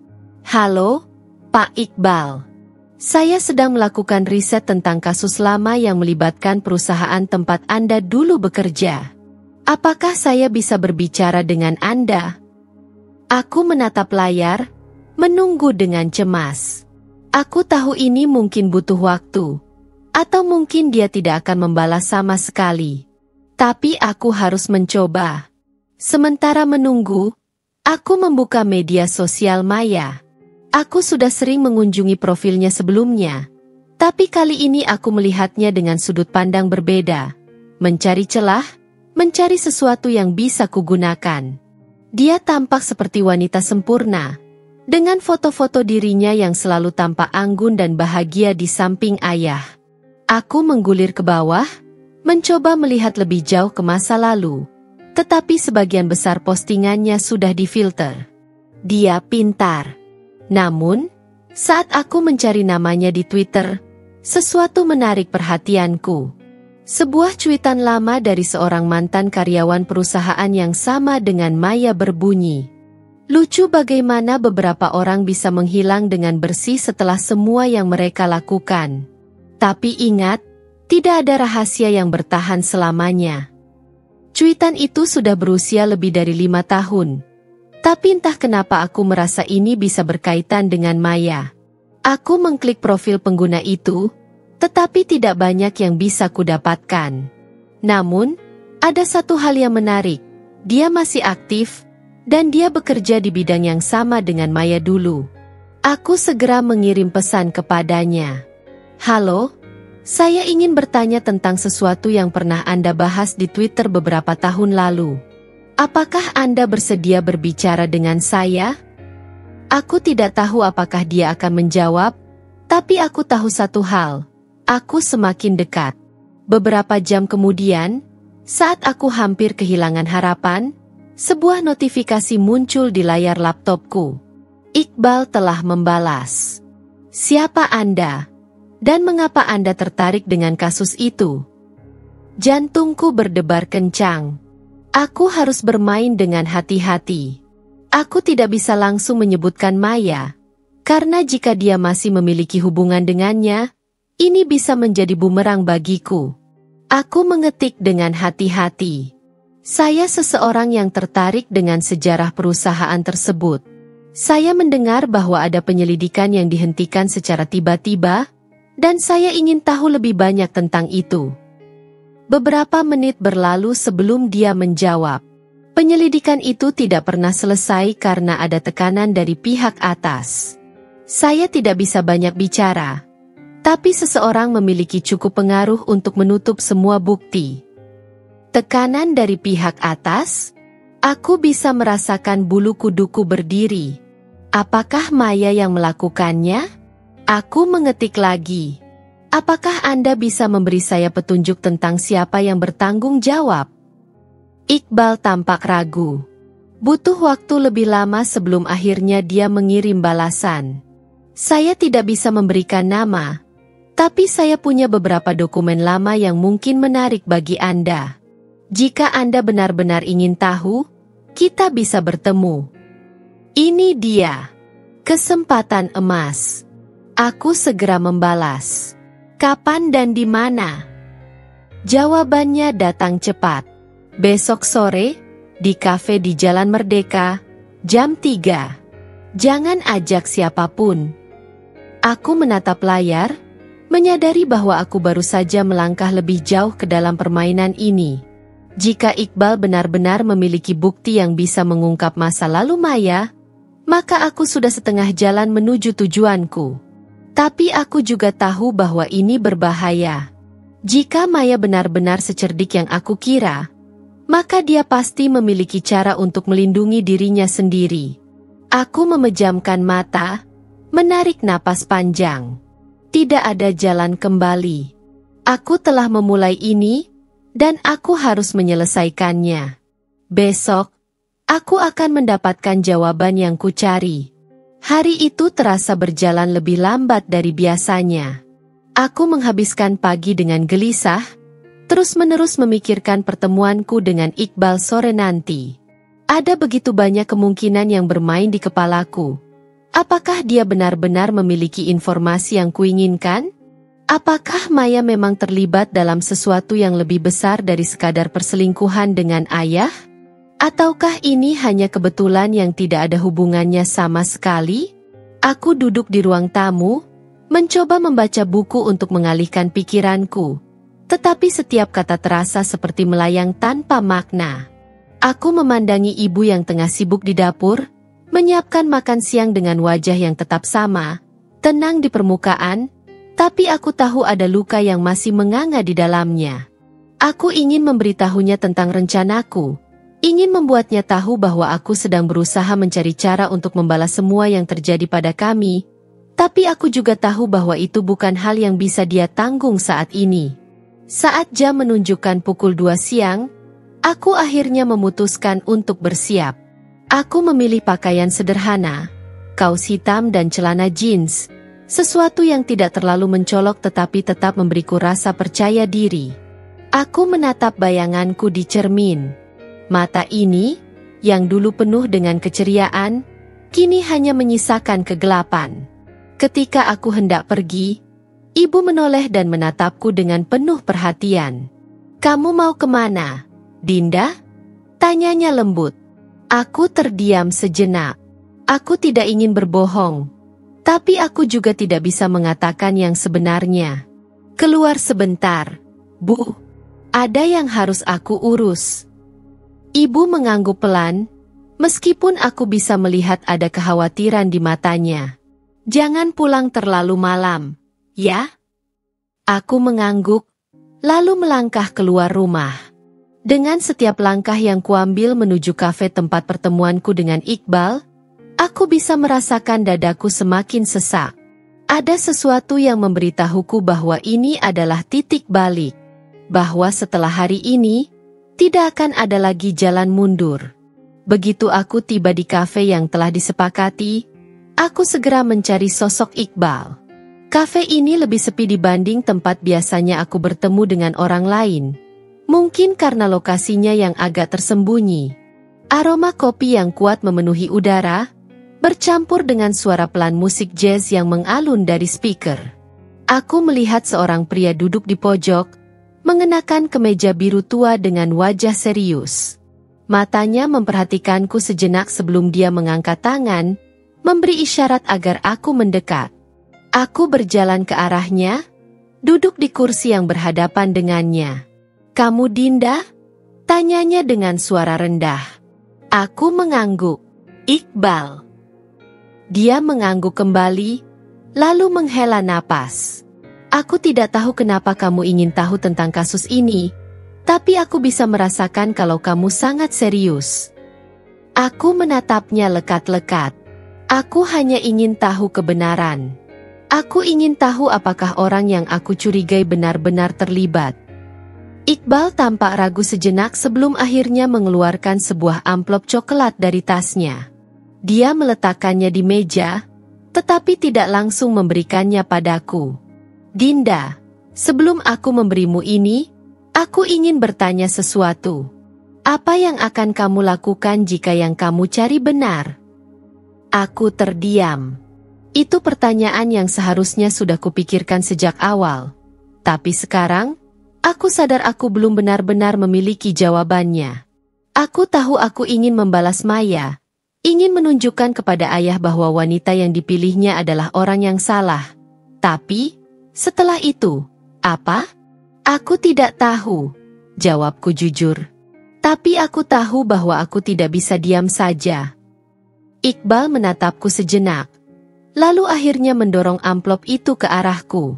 Speaker 1: Halo, Pak Iqbal. Saya sedang melakukan riset tentang kasus lama yang melibatkan perusahaan tempat Anda dulu bekerja. Apakah saya bisa berbicara dengan Anda? Aku menatap layar, menunggu dengan cemas. Aku tahu ini mungkin butuh waktu, atau mungkin dia tidak akan membalas sama sekali. Tapi aku harus mencoba. Sementara menunggu, aku membuka media sosial Maya. Aku sudah sering mengunjungi profilnya sebelumnya, tapi kali ini aku melihatnya dengan sudut pandang berbeda. Mencari celah, mencari sesuatu yang bisa kugunakan. Dia tampak seperti wanita sempurna, dengan foto-foto dirinya yang selalu tampak anggun dan bahagia di samping ayah. Aku menggulir ke bawah, mencoba melihat lebih jauh ke masa lalu, tetapi sebagian besar postingannya sudah difilter. Dia pintar. Namun, saat aku mencari namanya di Twitter, sesuatu menarik perhatianku. Sebuah cuitan lama dari seorang mantan karyawan perusahaan yang sama dengan Maya berbunyi. Lucu bagaimana beberapa orang bisa menghilang dengan bersih setelah semua yang mereka lakukan. Tapi ingat, tidak ada rahasia yang bertahan selamanya. Cuitan itu sudah berusia lebih dari 5 tahun. Tapi entah kenapa aku merasa ini bisa berkaitan dengan Maya. Aku mengklik profil pengguna itu, tetapi tidak banyak yang bisa kudapatkan. Namun, ada satu hal yang menarik. Dia masih aktif, dan dia bekerja di bidang yang sama dengan Maya dulu. Aku segera mengirim pesan kepadanya. Halo, saya ingin bertanya tentang sesuatu yang pernah Anda bahas di Twitter beberapa tahun lalu. Apakah Anda bersedia berbicara dengan saya? Aku tidak tahu apakah dia akan menjawab, tapi aku tahu satu hal. Aku semakin dekat. Beberapa jam kemudian, saat aku hampir kehilangan harapan, sebuah notifikasi muncul di layar laptopku. Iqbal telah membalas. Siapa Anda? Dan mengapa Anda tertarik dengan kasus itu? Jantungku berdebar kencang. Aku harus bermain dengan hati-hati. Aku tidak bisa langsung menyebutkan Maya, karena jika dia masih memiliki hubungan dengannya, ini bisa menjadi bumerang bagiku. Aku mengetik dengan hati-hati. Saya seseorang yang tertarik dengan sejarah perusahaan tersebut. Saya mendengar bahwa ada penyelidikan yang dihentikan secara tiba-tiba, dan saya ingin tahu lebih banyak tentang itu. Beberapa menit berlalu sebelum dia menjawab. Penyelidikan itu tidak pernah selesai karena ada tekanan dari pihak atas. Saya tidak bisa banyak bicara, tapi seseorang memiliki cukup pengaruh untuk menutup semua bukti. Tekanan dari pihak atas? Aku bisa merasakan bulu kuduku berdiri. Apakah Maya yang melakukannya? Aku mengetik lagi. Apakah Anda bisa memberi saya petunjuk tentang siapa yang bertanggung jawab? Iqbal tampak ragu. Butuh waktu lebih lama sebelum akhirnya dia mengirim balasan. Saya tidak bisa memberikan nama, tapi saya punya beberapa dokumen lama yang mungkin menarik bagi Anda. Jika Anda benar-benar ingin tahu, kita bisa bertemu. Ini dia. Kesempatan emas. Aku segera membalas. Kapan dan di mana? Jawabannya datang cepat. Besok sore, di kafe di Jalan Merdeka, jam 3. Jangan ajak siapapun. Aku menatap layar, menyadari bahwa aku baru saja melangkah lebih jauh ke dalam permainan ini. Jika Iqbal benar-benar memiliki bukti yang bisa mengungkap masa lalu Maya, maka aku sudah setengah jalan menuju tujuanku. Tapi aku juga tahu bahwa ini berbahaya. Jika Maya benar-benar secerdik yang aku kira, maka dia pasti memiliki cara untuk melindungi dirinya sendiri. Aku memejamkan mata, menarik napas panjang. Tidak ada jalan kembali. Aku telah memulai ini, dan aku harus menyelesaikannya. Besok, aku akan mendapatkan jawaban yang kucari. Hari itu terasa berjalan lebih lambat dari biasanya. Aku menghabiskan pagi dengan gelisah, terus-menerus memikirkan pertemuanku dengan Iqbal sore nanti. Ada begitu banyak kemungkinan yang bermain di kepalaku. Apakah dia benar-benar memiliki informasi yang kuinginkan? Apakah Maya memang terlibat dalam sesuatu yang lebih besar dari sekadar perselingkuhan dengan ayah? Ataukah ini hanya kebetulan yang tidak ada hubungannya sama sekali? Aku duduk di ruang tamu, mencoba membaca buku untuk mengalihkan pikiranku. Tetapi setiap kata terasa seperti melayang tanpa makna. Aku memandangi ibu yang tengah sibuk di dapur, menyiapkan makan siang dengan wajah yang tetap sama, tenang di permukaan, tapi aku tahu ada luka yang masih menganga di dalamnya. Aku ingin memberitahunya tentang rencanaku, ingin membuatnya tahu bahwa aku sedang berusaha mencari cara untuk membalas semua yang terjadi pada kami, tapi aku juga tahu bahwa itu bukan hal yang bisa dia tanggung saat ini. Saat jam menunjukkan pukul 2 siang, aku akhirnya memutuskan untuk bersiap. Aku memilih pakaian sederhana, kaos hitam dan celana jeans, sesuatu yang tidak terlalu mencolok tetapi tetap memberiku rasa percaya diri. Aku menatap bayanganku di cermin. Mata ini, yang dulu penuh dengan keceriaan, kini hanya menyisakan kegelapan. Ketika aku hendak pergi, ibu menoleh dan menatapku dengan penuh perhatian. "Kamu mau kemana, Dinda?" tanyanya lembut. Aku terdiam sejenak. Aku tidak ingin berbohong, tapi aku juga tidak bisa mengatakan yang sebenarnya. "Keluar sebentar, Bu. Ada yang harus aku urus." Ibu mengangguk pelan, meskipun aku bisa melihat ada kekhawatiran di matanya. "Jangan pulang terlalu malam, ya?" Aku mengangguk, lalu melangkah keluar rumah. Dengan setiap langkah yang kuambil menuju kafe tempat pertemuanku dengan Iqbal, aku bisa merasakan dadaku semakin sesak. Ada sesuatu yang memberitahuku bahwa ini adalah titik balik. Bahwa setelah hari ini, tidak akan ada lagi jalan mundur. Begitu aku tiba di kafe yang telah disepakati, aku segera mencari sosok Iqbal. Kafe ini lebih sepi dibanding tempat biasanya aku bertemu dengan orang lain. Mungkin karena lokasinya yang agak tersembunyi. Aroma kopi yang kuat memenuhi udara, bercampur dengan suara pelan musik jazz yang mengalun dari speaker. Aku melihat seorang pria duduk di pojok, mengenakan kemeja biru tua dengan wajah serius. Matanya memperhatikanku sejenak sebelum dia mengangkat tangan, memberi isyarat agar aku mendekat. Aku berjalan ke arahnya, duduk di kursi yang berhadapan dengannya. "Kamu Dinda?" tanyanya dengan suara rendah. Aku mengangguk. "Iqbal." Dia mengangguk kembali, lalu menghela napas. "Aku tidak tahu kenapa kamu ingin tahu tentang kasus ini, tapi aku bisa merasakan kalau kamu sangat serius." Aku menatapnya lekat-lekat. Aku hanya ingin tahu kebenaran. Aku ingin tahu apakah orang yang aku curigai benar-benar terlibat. Iqbal tampak ragu sejenak sebelum akhirnya mengeluarkan sebuah amplop coklat dari tasnya. Dia meletakkannya di meja, tetapi tidak langsung memberikannya padaku. "Dinda, sebelum aku memberimu ini, aku ingin bertanya sesuatu. Apa yang akan kamu lakukan jika yang kamu cari benar?" Aku terdiam. Itu pertanyaan yang seharusnya sudah kupikirkan sejak awal. Tapi sekarang, aku sadar aku belum benar-benar memiliki jawabannya. Aku tahu aku ingin membalas Maya, ingin menunjukkan kepada ayah bahwa wanita yang dipilihnya adalah orang yang salah. Tapi, setelah itu, apa? Aku tidak tahu, jawabku jujur. Tapi aku tahu bahwa aku tidak bisa diam saja. Iqbal menatapku sejenak, lalu akhirnya mendorong amplop itu ke arahku.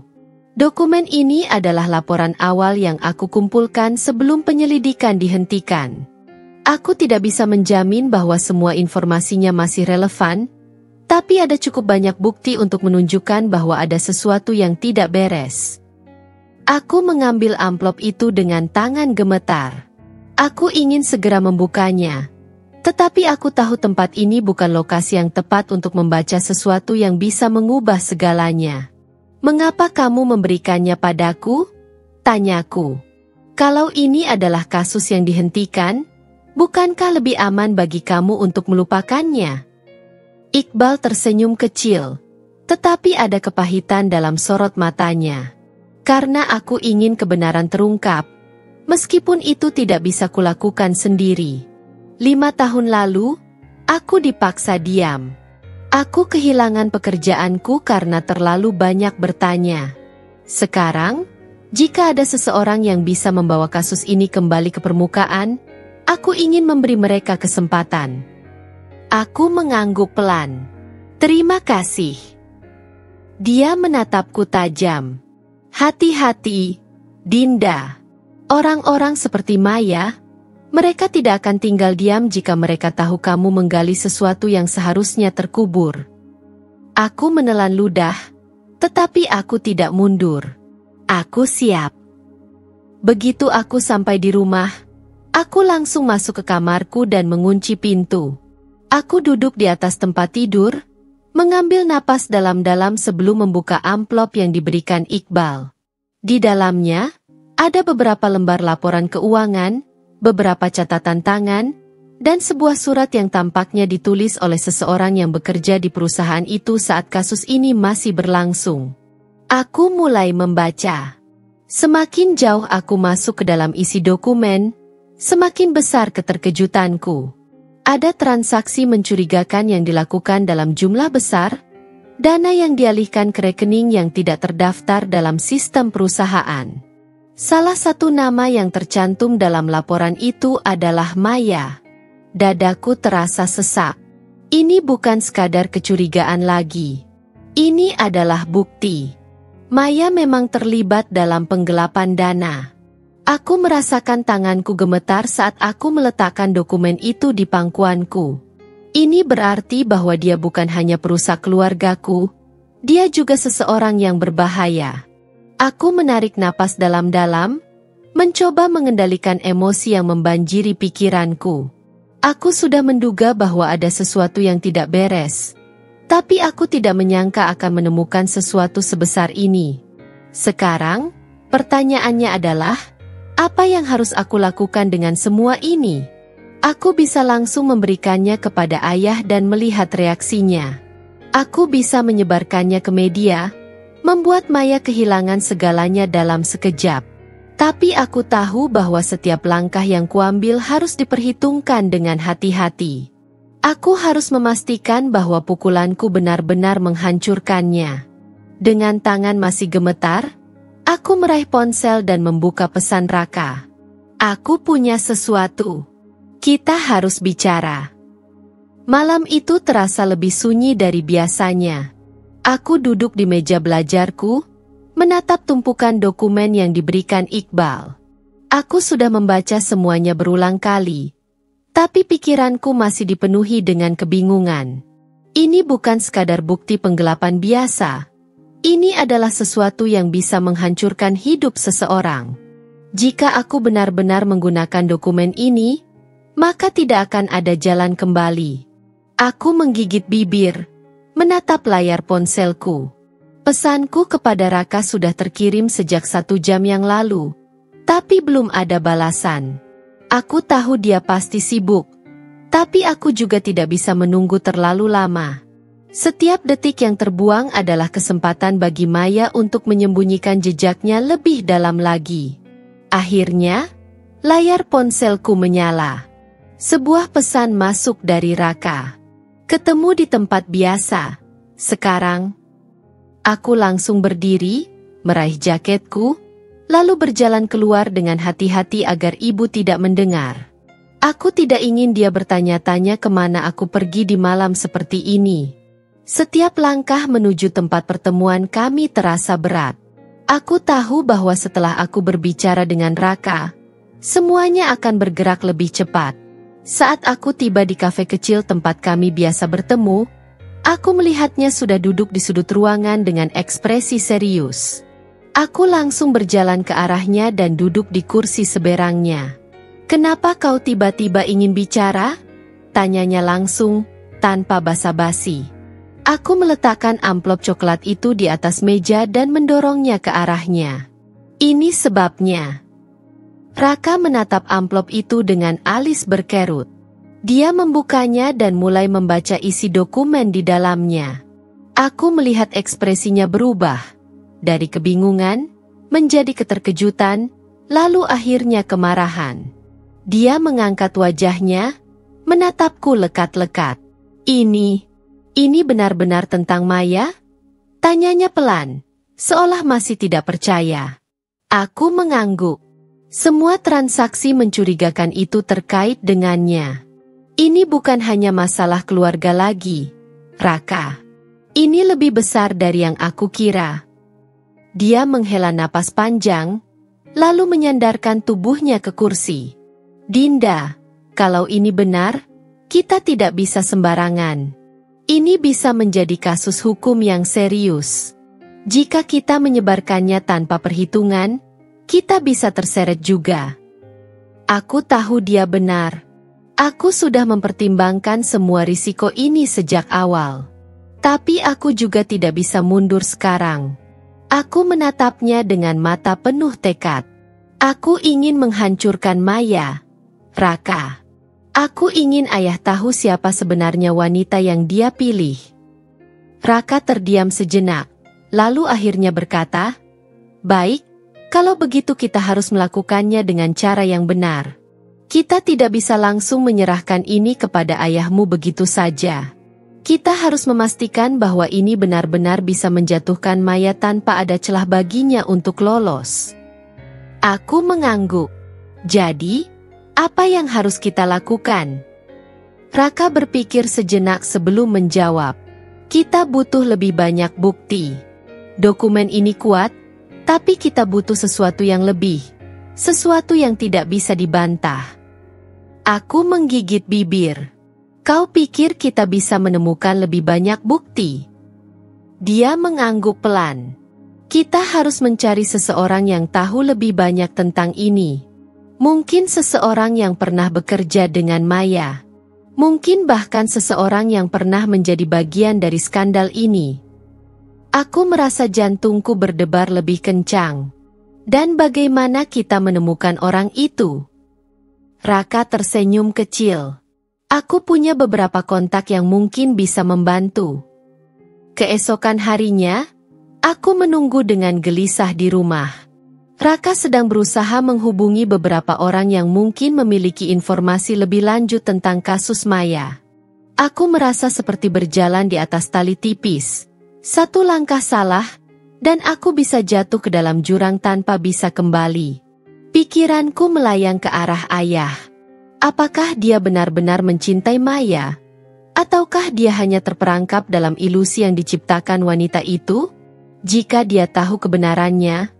Speaker 1: Dokumen ini adalah laporan awal yang aku kumpulkan sebelum penyelidikan dihentikan. Aku tidak bisa menjamin bahwa semua informasinya masih relevan, tapi ada cukup banyak bukti untuk menunjukkan bahwa ada sesuatu yang tidak beres. Aku mengambil amplop itu dengan tangan gemetar. Aku ingin segera membukanya. Tetapi aku tahu tempat ini bukan lokasi yang tepat untuk membaca sesuatu yang bisa mengubah segalanya. "Mengapa kamu memberikannya padaku?" tanyaku. "Kalau ini adalah kasus yang dihentikan, bukankah lebih aman bagi kamu untuk melupakannya?" Iqbal tersenyum kecil, tetapi ada kepahitan dalam sorot matanya. Karena aku ingin kebenaran terungkap, meskipun itu tidak bisa kulakukan sendiri. 5 tahun lalu, aku dipaksa diam. Aku kehilangan pekerjaanku karena terlalu banyak bertanya. Sekarang, jika ada seseorang yang bisa membawa kasus ini kembali ke permukaan, aku ingin memberi mereka kesempatan. Aku mengangguk pelan. "Terima kasih." Dia menatapku tajam. "Hati-hati, Dinda. Orang-orang seperti Maya, mereka tidak akan tinggal diam jika mereka tahu kamu menggali sesuatu yang seharusnya terkubur." Aku menelan ludah, tetapi aku tidak mundur. Aku siap. Begitu aku sampai di rumah, aku langsung masuk ke kamarku dan mengunci pintu. Aku duduk di atas tempat tidur, mengambil napas dalam-dalam sebelum membuka amplop yang diberikan Iqbal. Di dalamnya, ada beberapa lembar laporan keuangan, beberapa catatan tangan, dan sebuah surat yang tampaknya ditulis oleh seseorang yang bekerja di perusahaan itu saat kasus ini masih berlangsung. Aku mulai membaca. Semakin jauh aku masuk ke dalam isi dokumen, semakin besar keterkejutanku. Ada transaksi mencurigakan yang dilakukan dalam jumlah besar, dana yang dialihkan ke rekening yang tidak terdaftar dalam sistem perusahaan. Salah satu nama yang tercantum dalam laporan itu adalah Maya. Dadaku terasa sesak. Ini bukan sekadar kecurigaan lagi. Ini adalah bukti. Maya memang terlibat dalam penggelapan dana. Aku merasakan tanganku gemetar saat aku meletakkan dokumen itu di pangkuanku. Ini berarti bahwa dia bukan hanya perusak keluargaku, dia juga seseorang yang berbahaya. Aku menarik napas dalam-dalam, mencoba mengendalikan emosi yang membanjiri pikiranku. Aku sudah menduga bahwa ada sesuatu yang tidak beres, tapi aku tidak menyangka akan menemukan sesuatu sebesar ini. Sekarang, pertanyaannya adalah, apa yang harus aku lakukan dengan semua ini? Aku bisa langsung memberikannya kepada ayah dan melihat reaksinya. Aku bisa menyebarkannya ke media, membuat Maya kehilangan segalanya dalam sekejap. Tapi aku tahu bahwa setiap langkah yang kuambil harus diperhitungkan dengan hati-hati. Aku harus memastikan bahwa pukulanku benar-benar menghancurkannya. Dengan tangan masih gemetar, aku meraih ponsel dan membuka pesan Raka. "Aku punya sesuatu. Kita harus bicara." Malam itu terasa lebih sunyi dari biasanya. Aku duduk di meja belajarku, menatap tumpukan dokumen yang diberikan Iqbal. Aku sudah membaca semuanya berulang kali, tapi pikiranku masih dipenuhi dengan kebingungan. Ini bukan sekadar bukti penggelapan biasa. Ini adalah sesuatu yang bisa menghancurkan hidup seseorang. Jika aku benar-benar menggunakan dokumen ini, maka tidak akan ada jalan kembali. Aku menggigit bibir, menatap layar ponselku. Pesanku kepada Raka sudah terkirim sejak 1 jam yang lalu, tapi belum ada balasan. Aku tahu dia pasti sibuk, tapi aku juga tidak bisa menunggu terlalu lama. Setiap detik yang terbuang adalah kesempatan bagi Maya untuk menyembunyikan jejaknya lebih dalam lagi. Akhirnya, layar ponselku menyala. Sebuah pesan masuk dari Raka. "Ketemu di tempat biasa. Sekarang." Aku langsung berdiri, meraih jaketku, lalu berjalan keluar dengan hati-hati agar ibu tidak mendengar. Aku tidak ingin dia bertanya-tanya kemana aku pergi di malam seperti ini. Setiap langkah menuju tempat pertemuan kami terasa berat. Aku tahu bahwa setelah aku berbicara dengan Raka, semuanya akan bergerak lebih cepat. Saat aku tiba di kafe kecil tempat kami biasa bertemu, aku melihatnya sudah duduk di sudut ruangan dengan ekspresi serius. Aku langsung berjalan ke arahnya dan duduk di kursi seberangnya. "Kenapa kau tiba-tiba ingin bicara?" tanyanya langsung, tanpa basa-basi. Aku meletakkan amplop coklat itu di atas meja dan mendorongnya ke arahnya. "Ini sebabnya." Raka menatap amplop itu dengan alis berkerut. Dia membukanya dan mulai membaca isi dokumen di dalamnya. Aku melihat ekspresinya berubah. Dari kebingungan, menjadi keterkejutan, lalu akhirnya kemarahan. Dia mengangkat wajahnya, menatapku lekat-lekat. Ini benar-benar tentang Maya?" tanyanya pelan, seolah masih tidak percaya. Aku mengangguk. Semua transaksi mencurigakan itu terkait dengannya. "Ini bukan hanya masalah keluarga lagi, Raka. Ini lebih besar dari yang aku kira." Dia menghela napas panjang, lalu menyandarkan tubuhnya ke kursi. "Dinda, kalau ini benar, kita tidak bisa sembarangan. Ini bisa menjadi kasus hukum yang serius. Jika kita menyebarkannya tanpa perhitungan, kita bisa terseret juga." Aku tahu dia benar. Aku sudah mempertimbangkan semua risiko ini sejak awal. Tapi aku juga tidak bisa mundur sekarang. Aku menatapnya dengan mata penuh tekad. "Aku ingin menghancurkan Maya, Raka. Aku ingin ayah tahu siapa sebenarnya wanita yang dia pilih." Raka terdiam sejenak, lalu akhirnya berkata, "Baik, kalau begitu kita harus melakukannya dengan cara yang benar. Kita tidak bisa langsung menyerahkan ini kepada ayahmu begitu saja. Kita harus memastikan bahwa ini benar-benar bisa menjatuhkan Maya tanpa ada celah baginya untuk lolos." Aku mengangguk. "Jadi, apa yang harus kita lakukan?" Raka berpikir sejenak sebelum menjawab. "Kita butuh lebih banyak bukti. Dokumen ini kuat, tapi kita butuh sesuatu yang lebih. Sesuatu yang tidak bisa dibantah." Aku menggigit bibir. "Kau pikir kita bisa menemukan lebih banyak bukti?" Dia mengangguk pelan. "Kita harus mencari seseorang yang tahu lebih banyak tentang ini. Mungkin seseorang yang pernah bekerja dengan Maya. Mungkin bahkan seseorang yang pernah menjadi bagian dari skandal ini." Aku merasa jantungku berdebar lebih kencang. "Dan bagaimana kita menemukan orang itu?" Raka tersenyum kecil. "Aku punya beberapa kontak yang mungkin bisa membantu." Keesokan harinya, aku menunggu dengan gelisah di rumah. Raka sedang berusaha menghubungi beberapa orang yang mungkin memiliki informasi lebih lanjut tentang kasus Maya. Aku merasa seperti berjalan di atas tali tipis. Satu langkah salah, dan aku bisa jatuh ke dalam jurang tanpa bisa kembali. Pikiranku melayang ke arah ayah. Apakah dia benar-benar mencintai Maya? Ataukah dia hanya terperangkap dalam ilusi yang diciptakan wanita itu? Jika dia tahu kebenarannya,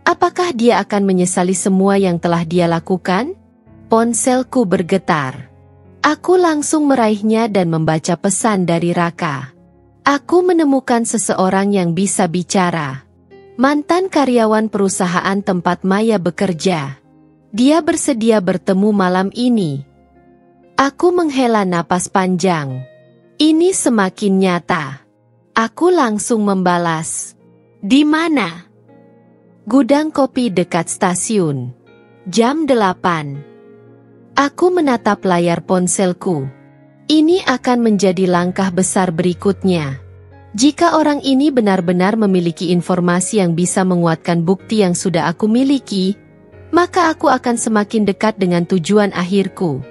Speaker 1: apakah dia akan menyesali semua yang telah dia lakukan? Ponselku bergetar. Aku langsung meraihnya dan membaca pesan dari Raka. Aku menemukan seseorang yang bisa bicara. Mantan karyawan perusahaan tempat Maya bekerja. Dia bersedia bertemu malam ini. Aku menghela napas panjang. Ini semakin nyata. Aku langsung membalas. "Di mana?" "Gudang kopi dekat stasiun. Jam 8. Aku menatap layar ponselku. Ini akan menjadi langkah besar berikutnya. Jika orang ini benar-benar memiliki informasi yang bisa menguatkan bukti yang sudah aku miliki, maka aku akan semakin dekat dengan tujuan akhirku.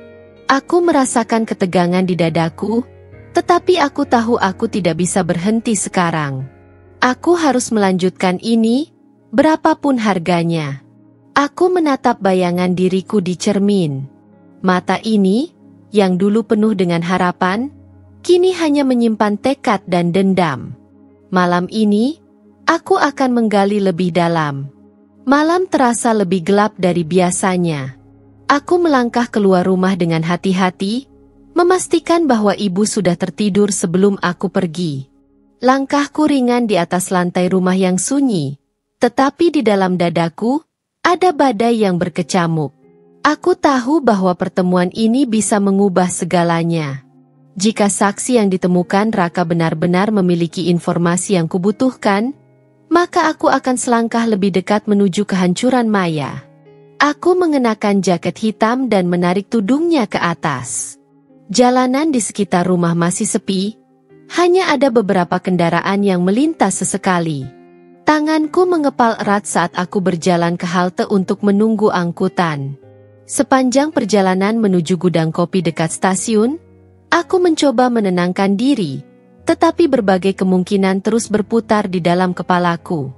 Speaker 1: Aku merasakan ketegangan di dadaku, tetapi aku tahu aku tidak bisa berhenti sekarang. Aku harus melanjutkan ini, berapapun harganya. Aku menatap bayangan diriku di cermin. Mata ini, yang dulu penuh dengan harapan, kini hanya menyimpan tekad dan dendam. Malam ini, aku akan menggali lebih dalam. Malam terasa lebih gelap dari biasanya. Aku melangkah keluar rumah dengan hati-hati, memastikan bahwa ibu sudah tertidur sebelum aku pergi. Langkahku ringan di atas lantai rumah yang sunyi, Tetapi di dalam dadaku, ada badai yang berkecamuk. Aku tahu bahwa pertemuan ini bisa mengubah segalanya. Jika saksi yang ditemukan Raka benar-benar memiliki informasi yang kubutuhkan, maka aku akan selangkah lebih dekat menuju kehancuran Maya. Aku mengenakan jaket hitam dan menarik tudungnya ke atas. Jalanan di sekitar rumah masih sepi, hanya ada beberapa kendaraan yang melintas sesekali. Tanganku mengepal erat saat aku berjalan ke halte untuk menunggu angkutan. Sepanjang perjalanan menuju gudang kopi dekat stasiun, aku mencoba menenangkan diri, tetapi berbagai kemungkinan terus berputar di dalam kepalaku.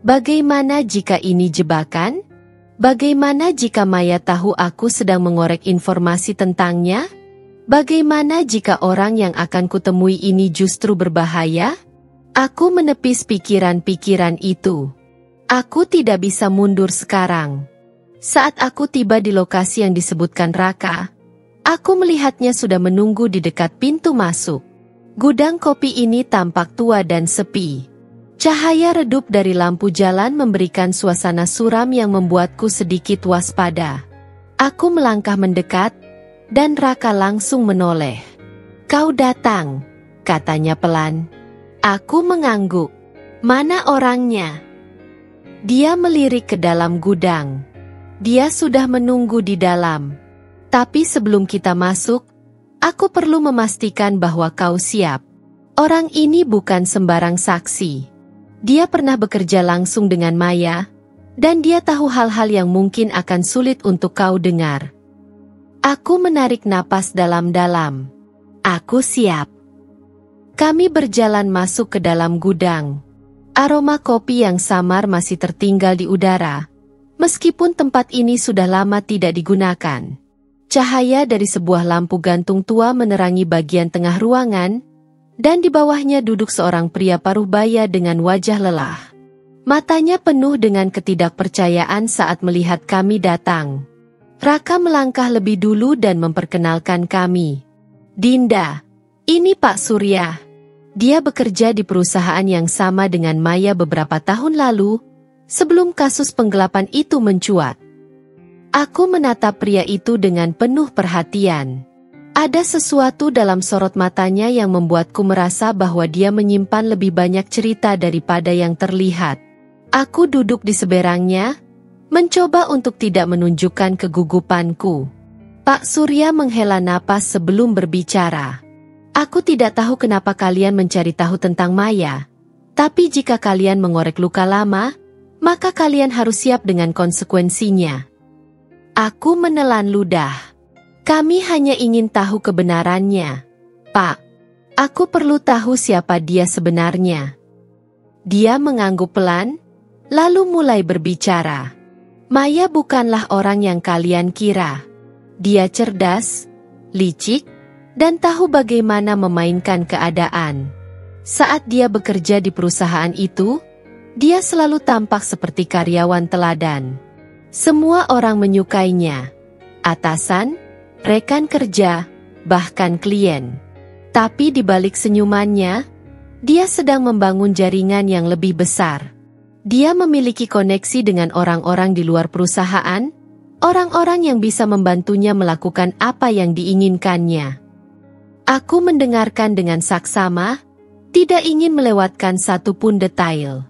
Speaker 1: Bagaimana jika ini jebakan? Bagaimana jika Maya tahu aku sedang mengorek informasi tentangnya? Bagaimana jika orang yang akan kutemui ini justru berbahaya? Aku menepis pikiran-pikiran itu. Aku tidak bisa mundur sekarang. Saat aku tiba di lokasi yang disebutkan Raka, aku melihatnya sudah menunggu di dekat pintu masuk. Gudang kopi ini tampak tua dan sepi. Cahaya redup dari lampu jalan memberikan suasana suram yang membuatku sedikit waspada. Aku melangkah mendekat, dan Raka langsung menoleh. "Kau datang," katanya pelan. Aku mengangguk. "Mana orangnya?" Dia melirik ke dalam gudang. Dia sudah menunggu di dalam. Tapi sebelum kita masuk, aku perlu memastikan bahwa kau siap. Orang ini bukan sembarang saksi. Dia pernah bekerja langsung dengan Maya, dan dia tahu hal-hal yang mungkin akan sulit untuk kau dengar. Aku menarik napas dalam-dalam. Aku siap. Kami berjalan masuk ke dalam gudang. Aroma kopi yang samar masih tertinggal di udara. Meskipun tempat ini sudah lama tidak digunakan. Cahaya dari sebuah lampu gantung tua menerangi bagian tengah ruangan, dan di bawahnya duduk seorang pria paruh baya dengan wajah lelah. Matanya penuh dengan ketidakpercayaan saat melihat kami datang. Raka melangkah lebih dulu dan memperkenalkan kami. "Dinda, ini Pak Surya. Dia bekerja di perusahaan yang sama dengan Maya beberapa tahun lalu, sebelum kasus penggelapan itu mencuat." Aku menatap pria itu dengan penuh perhatian. Ada sesuatu dalam sorot matanya yang membuatku merasa bahwa dia menyimpan lebih banyak cerita daripada yang terlihat. Aku duduk di seberangnya, mencoba untuk tidak menunjukkan kegugupanku. Pak Surya menghela napas sebelum berbicara. "Aku tidak tahu kenapa kalian mencari tahu tentang Maya, tapi jika kalian mengorek luka lama, maka kalian harus siap dengan konsekuensinya." Aku menelan ludah. "Kami hanya ingin tahu kebenarannya, Pak. Aku perlu tahu siapa dia sebenarnya." Dia mengangguk pelan, lalu mulai berbicara. "Maya bukanlah orang yang kalian kira. Dia cerdas, licik, dan tahu bagaimana memainkan keadaan. Saat dia bekerja di perusahaan itu, dia selalu tampak seperti karyawan teladan. Semua orang menyukainya. Atasan, rekan kerja, bahkan klien. Tapi di balik senyumannya, dia sedang membangun jaringan yang lebih besar. Dia memiliki koneksi dengan orang-orang di luar perusahaan, orang-orang yang bisa membantunya melakukan apa yang diinginkannya." Aku mendengarkan dengan saksama, tidak ingin melewatkan satu pun detail.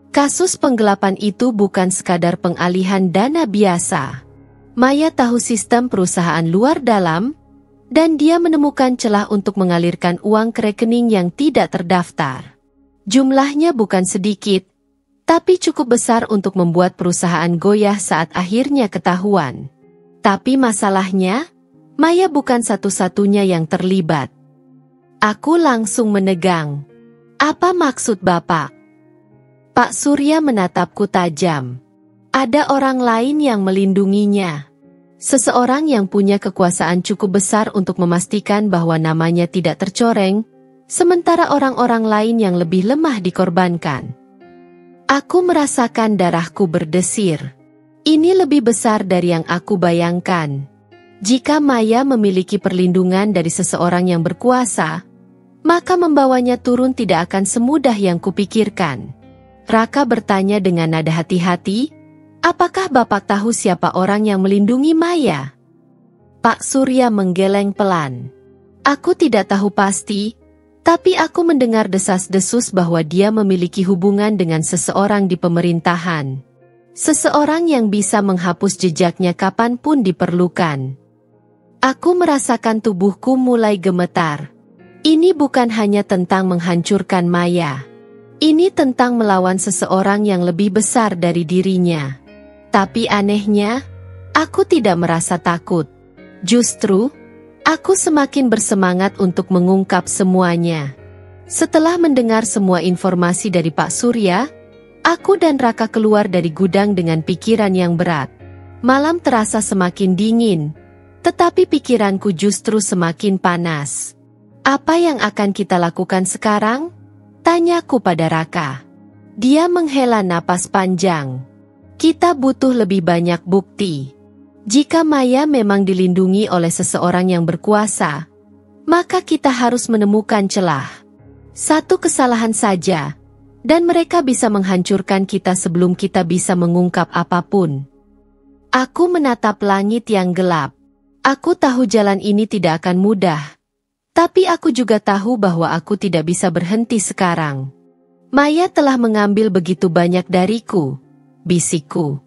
Speaker 1: Kasus penggelapan itu bukan sekadar pengalihan dana biasa. Maya tahu sistem perusahaan luar dalam, dan dia menemukan celah untuk mengalirkan uang ke rekening yang tidak terdaftar. Jumlahnya bukan sedikit, tapi cukup besar untuk membuat perusahaan goyah saat akhirnya ketahuan. Tapi masalahnya, Maya bukan satu-satunya yang terlibat. Aku langsung menegang. "Apa maksud Bapak?" Pak Surya menatapku tajam. "Ada orang lain yang melindunginya. Seseorang yang punya kekuasaan cukup besar untuk memastikan bahwa namanya tidak tercoreng, sementara orang-orang lain yang lebih lemah dikorbankan." Aku merasakan darahku berdesir. Ini lebih besar dari yang aku bayangkan. Jika Maya memiliki perlindungan dari seseorang yang berkuasa, maka membawanya turun tidak akan semudah yang kupikirkan. Raka bertanya dengan nada hati-hati, apakah Bapak tahu siapa orang yang melindungi Maya? Pak Surya menggeleng pelan. Aku tidak tahu pasti, tapi aku mendengar desas-desus bahwa dia memiliki hubungan dengan seseorang di pemerintahan. Seseorang yang bisa menghapus jejaknya kapanpun diperlukan. Aku merasakan tubuhku mulai gemetar. Ini bukan hanya tentang menghancurkan Maya. Ini tentang melawan seseorang yang lebih besar dari dirinya. Tapi anehnya, aku tidak merasa takut. Justru, aku semakin bersemangat untuk mengungkap semuanya. Setelah mendengar semua informasi dari Pak Surya, aku dan Raka keluar dari gudang dengan pikiran yang berat. Malam terasa semakin dingin, tetapi pikiranku justru semakin panas. Apa yang akan kita lakukan sekarang? Tanyaku pada Raka. Dia menghela napas panjang. Kita butuh lebih banyak bukti. Jika Maya memang dilindungi oleh seseorang yang berkuasa, maka kita harus menemukan celah. Satu kesalahan saja, dan mereka bisa menghancurkan kita sebelum kita bisa mengungkap apapun. Aku menatap langit yang gelap. Aku tahu jalan ini tidak akan mudah, tapi aku juga tahu bahwa aku tidak bisa berhenti sekarang. Maya telah mengambil begitu banyak dariku, bisikku.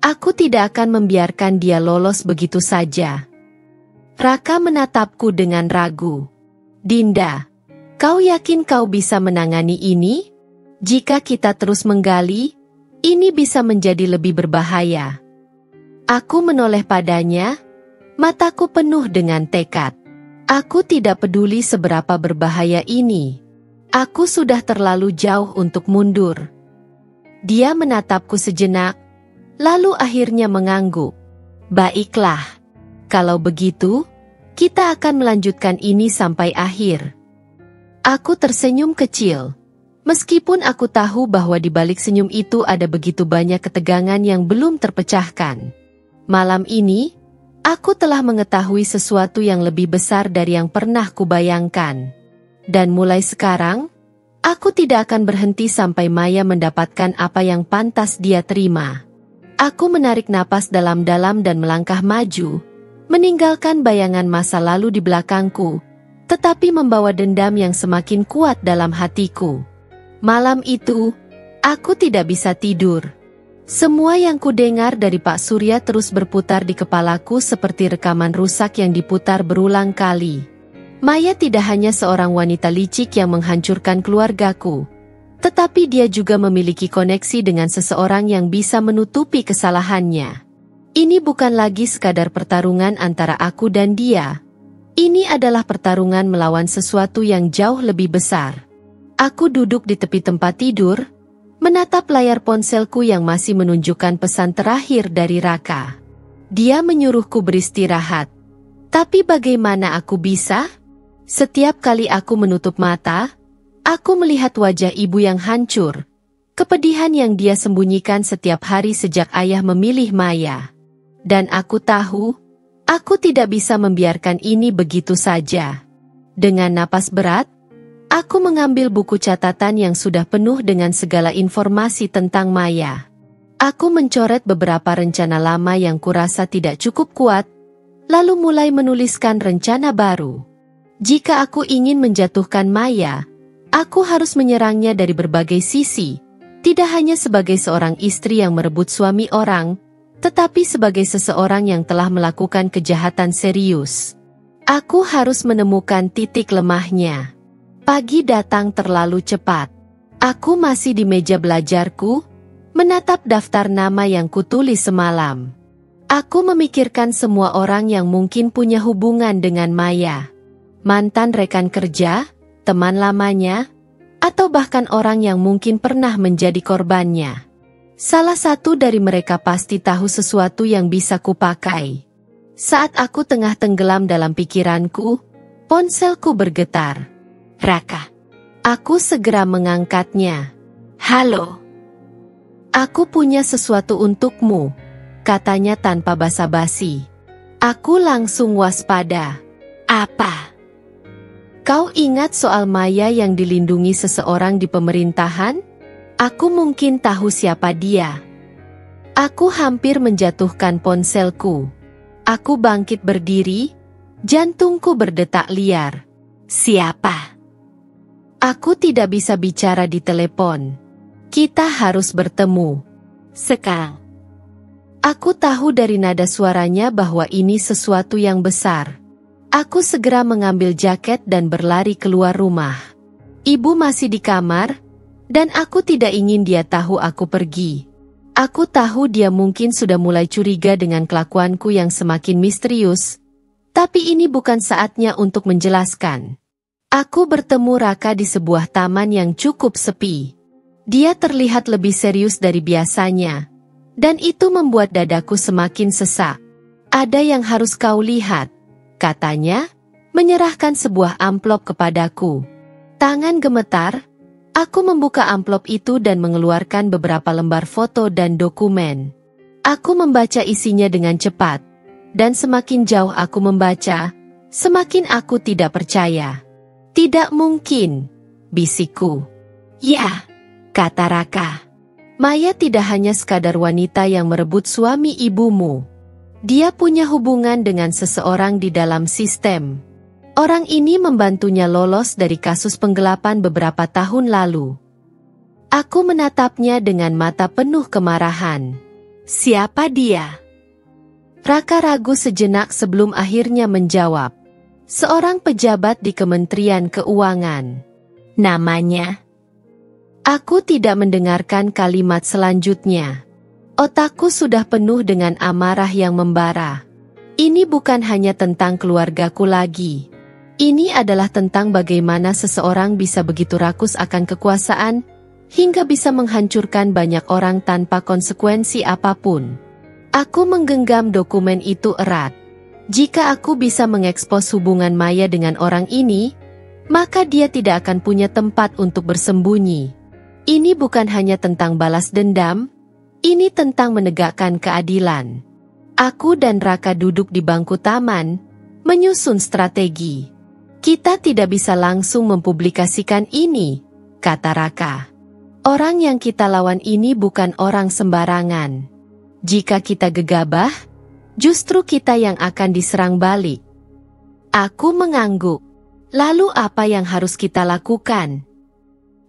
Speaker 1: Aku tidak akan membiarkan dia lolos begitu saja. Raka menatapku dengan ragu. Dinda, kau yakin kau bisa menangani ini? Jika kita terus menggali, ini bisa menjadi lebih berbahaya. Aku menoleh padanya, mataku penuh dengan tekad. Aku tidak peduli seberapa berbahaya ini. Aku sudah terlalu jauh untuk mundur. Dia menatapku sejenak, lalu akhirnya mengangguk. Baiklah, kalau begitu, kita akan melanjutkan ini sampai akhir. Aku tersenyum kecil. Meskipun aku tahu bahwa di balik senyum itu ada begitu banyak ketegangan yang belum terpecahkan. Malam ini, aku telah mengetahui sesuatu yang lebih besar dari yang pernah kubayangkan. Dan mulai sekarang, aku tidak akan berhenti sampai Maya mendapatkan apa yang pantas dia terima. Aku menarik napas dalam-dalam dan melangkah maju, meninggalkan bayangan masa lalu di belakangku, tetapi membawa dendam yang semakin kuat dalam hatiku. Malam itu, aku tidak bisa tidur. Semua yang kudengar dari Pak Surya terus berputar di kepalaku seperti rekaman rusak yang diputar berulang kali. Maya tidak hanya seorang wanita licik yang menghancurkan keluargaku, tetapi dia juga memiliki koneksi dengan seseorang yang bisa menutupi kesalahannya. Ini bukan lagi sekadar pertarungan antara aku dan dia. Ini adalah pertarungan melawan sesuatu yang jauh lebih besar. Aku duduk di tepi tempat tidur, menatap layar ponselku yang masih menunjukkan pesan terakhir dari Raka. Dia menyuruhku beristirahat. Tapi bagaimana aku bisa? Setiap kali aku menutup mata, aku melihat wajah ibu yang hancur, kepedihan yang dia sembunyikan setiap hari sejak ayah memilih Maya. Dan aku tahu, aku tidak bisa membiarkan ini begitu saja. Dengan napas berat, aku mengambil buku catatan yang sudah penuh dengan segala informasi tentang Maya. Aku mencoret beberapa rencana lama yang kurasa tidak cukup kuat, lalu mulai menuliskan rencana baru. Jika aku ingin menjatuhkan Maya, aku harus menyerangnya dari berbagai sisi, tidak hanya sebagai seorang istri yang merebut suami orang, tetapi sebagai seseorang yang telah melakukan kejahatan serius. Aku harus menemukan titik lemahnya. Pagi datang terlalu cepat. Aku masih di meja belajarku, menatap daftar nama yang kutulis semalam. Aku memikirkan semua orang yang mungkin punya hubungan dengan Maya. Mantan rekan kerja, teman lamanya, atau bahkan orang yang mungkin pernah menjadi korbannya. Salah satu dari mereka pasti tahu sesuatu yang bisa kupakai. Saat aku tengah tenggelam dalam pikiranku, ponselku bergetar. Raka. Aku segera mengangkatnya. Halo. Aku punya sesuatu untukmu, katanya tanpa basa-basi. Aku langsung waspada. Apa? Kau ingat soal Maya yang dilindungi seseorang di pemerintahan? Aku mungkin tahu siapa dia. Aku hampir menjatuhkan ponselku. Aku bangkit berdiri, jantungku berdetak liar. Siapa? Aku tidak bisa bicara di telepon. Kita harus bertemu. Sekarang. Aku tahu dari nada suaranya bahwa ini sesuatu yang besar. Aku segera mengambil jaket dan berlari keluar rumah. Ibu masih di kamar, dan aku tidak ingin dia tahu aku pergi. Aku tahu dia mungkin sudah mulai curiga dengan kelakuanku yang semakin misterius, tapi ini bukan saatnya untuk menjelaskan. Aku bertemu Raka di sebuah taman yang cukup sepi. Dia terlihat lebih serius dari biasanya, dan itu membuat dadaku semakin sesak. Ada yang harus kau lihat, katanya, menyerahkan sebuah amplop kepadaku. Tangan gemetar. Aku membuka amplop itu dan mengeluarkan beberapa lembar foto dan dokumen. Aku membaca isinya dengan cepat, dan semakin jauh aku membaca, semakin aku tidak percaya. Tidak mungkin, bisikku. Ya, kata Raka. Maya tidak hanya sekadar wanita yang merebut suami ibumu. Dia punya hubungan dengan seseorang di dalam sistem. Orang ini membantunya lolos dari kasus penggelapan beberapa tahun lalu. Aku menatapnya dengan mata penuh kemarahan. Siapa dia? Raka ragu sejenak sebelum akhirnya menjawab. Seorang pejabat di Kementerian Keuangan. Namanya? Aku tidak mendengarkan kalimat selanjutnya. Otakku sudah penuh dengan amarah yang membara. Ini bukan hanya tentang keluargaku lagi. Ini adalah tentang bagaimana seseorang bisa begitu rakus akan kekuasaan, hingga bisa menghancurkan banyak orang tanpa konsekuensi apapun. Aku menggenggam dokumen itu erat. Jika aku bisa mengekspos hubungan Maya dengan orang ini, maka dia tidak akan punya tempat untuk bersembunyi. Ini bukan hanya tentang balas dendam, ini tentang menegakkan keadilan. Aku dan Raka duduk di bangku taman, menyusun strategi. Kita tidak bisa langsung mempublikasikan ini, kata Raka. Orang yang kita lawan ini bukan orang sembarangan. Jika kita gegabah, justru kita yang akan diserang balik. Aku mengangguk. Lalu apa yang harus kita lakukan?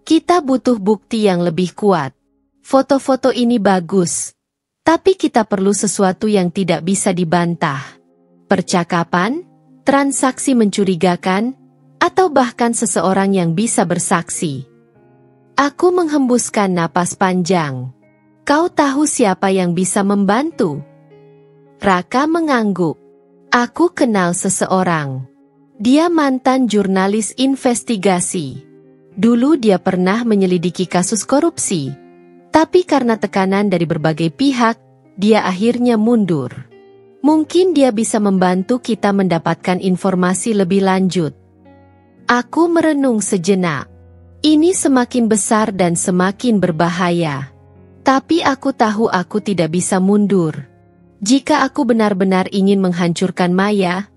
Speaker 1: Kita butuh bukti yang lebih kuat. Foto-foto ini bagus, tapi kita perlu sesuatu yang tidak bisa dibantah. Percakapan, transaksi mencurigakan, atau bahkan seseorang yang bisa bersaksi. Aku menghembuskan napas panjang. Kau tahu siapa yang bisa membantu? Raka mengangguk. Aku kenal seseorang. Dia mantan jurnalis investigasi. Dulu dia pernah menyelidiki kasus korupsi. Tapi karena tekanan dari berbagai pihak, dia akhirnya mundur. Mungkin dia bisa membantu kita mendapatkan informasi lebih lanjut. Aku merenung sejenak. Ini semakin besar dan semakin berbahaya. Tapi aku tahu aku tidak bisa mundur. Jika aku benar-benar ingin menghancurkan Maya,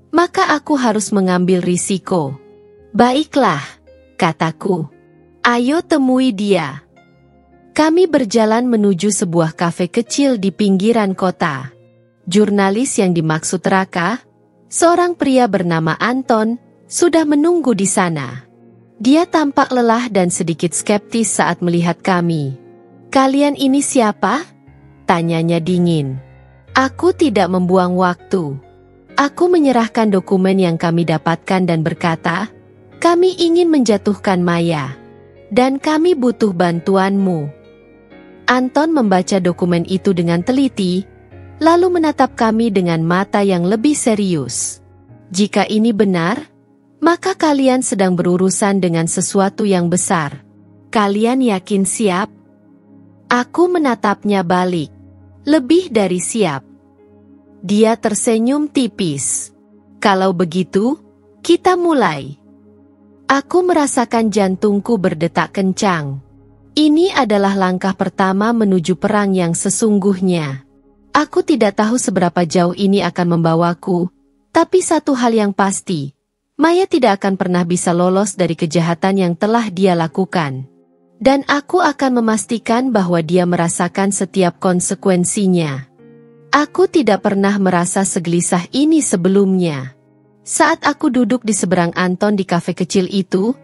Speaker 1: maka aku harus mengambil risiko. Baiklah, kataku. Ayo temui dia. Kami berjalan menuju sebuah kafe kecil di pinggiran kota. Jurnalis yang dimaksud Raka, seorang pria bernama Anton, sudah menunggu di sana. Dia tampak lelah dan sedikit skeptis saat melihat kami. Kalian ini siapa? Tanyanya dingin. Aku tidak membuang waktu. Aku menyerahkan dokumen yang kami dapatkan dan berkata, kami ingin menjatuhkan Maya. Dan kami butuh bantuanmu. Anton membaca dokumen itu dengan teliti, lalu menatap kami dengan mata yang lebih serius. Jika ini benar, maka kalian sedang berurusan dengan sesuatu yang besar. Kalian yakin siap? Aku menatapnya balik. Lebih dari siap. Dia tersenyum tipis. Kalau begitu, kita mulai. Aku merasakan jantungku berdetak kencang. Ini adalah langkah pertama menuju perang yang sesungguhnya. Aku tidak tahu seberapa jauh ini akan membawaku, tapi satu hal yang pasti, Maya tidak akan pernah bisa lolos dari kejahatan yang telah dia lakukan. Dan aku akan memastikan bahwa dia merasakan setiap konsekuensinya. Aku tidak pernah merasa segelisah ini sebelumnya. Saat aku duduk di seberang Anton di kafe kecil itu,